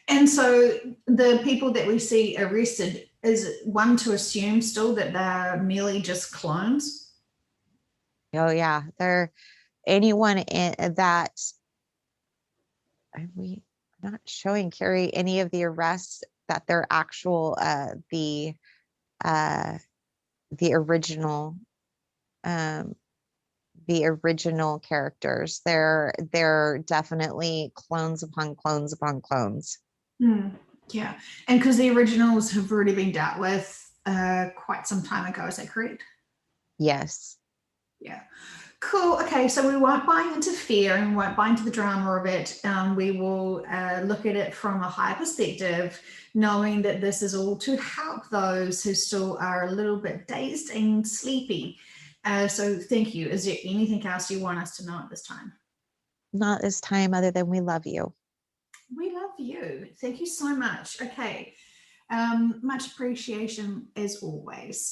And so the people that we see arrested, is it one to assume still that they're merely just clones? Oh yeah, they're anyone that we not showing Carrie any of the arrests that they're actual uh the original um the original characters. They're definitely clones upon clones upon clones. Hmm. Yeah. And because the originals have already been dealt with quite some time ago, is that correct? Yes. Yeah. Cool. Okay, so we won't buy into fear and won't buy into the drama of it. We will look at it from a higher perspective, knowing that this is all to help those who still are a little bit dazed and sleepy. So thank you. Is there anything else you want us to know at this time? Not this time, other than we love you. We love you. Thank you so much. Okay. Much appreciation as always.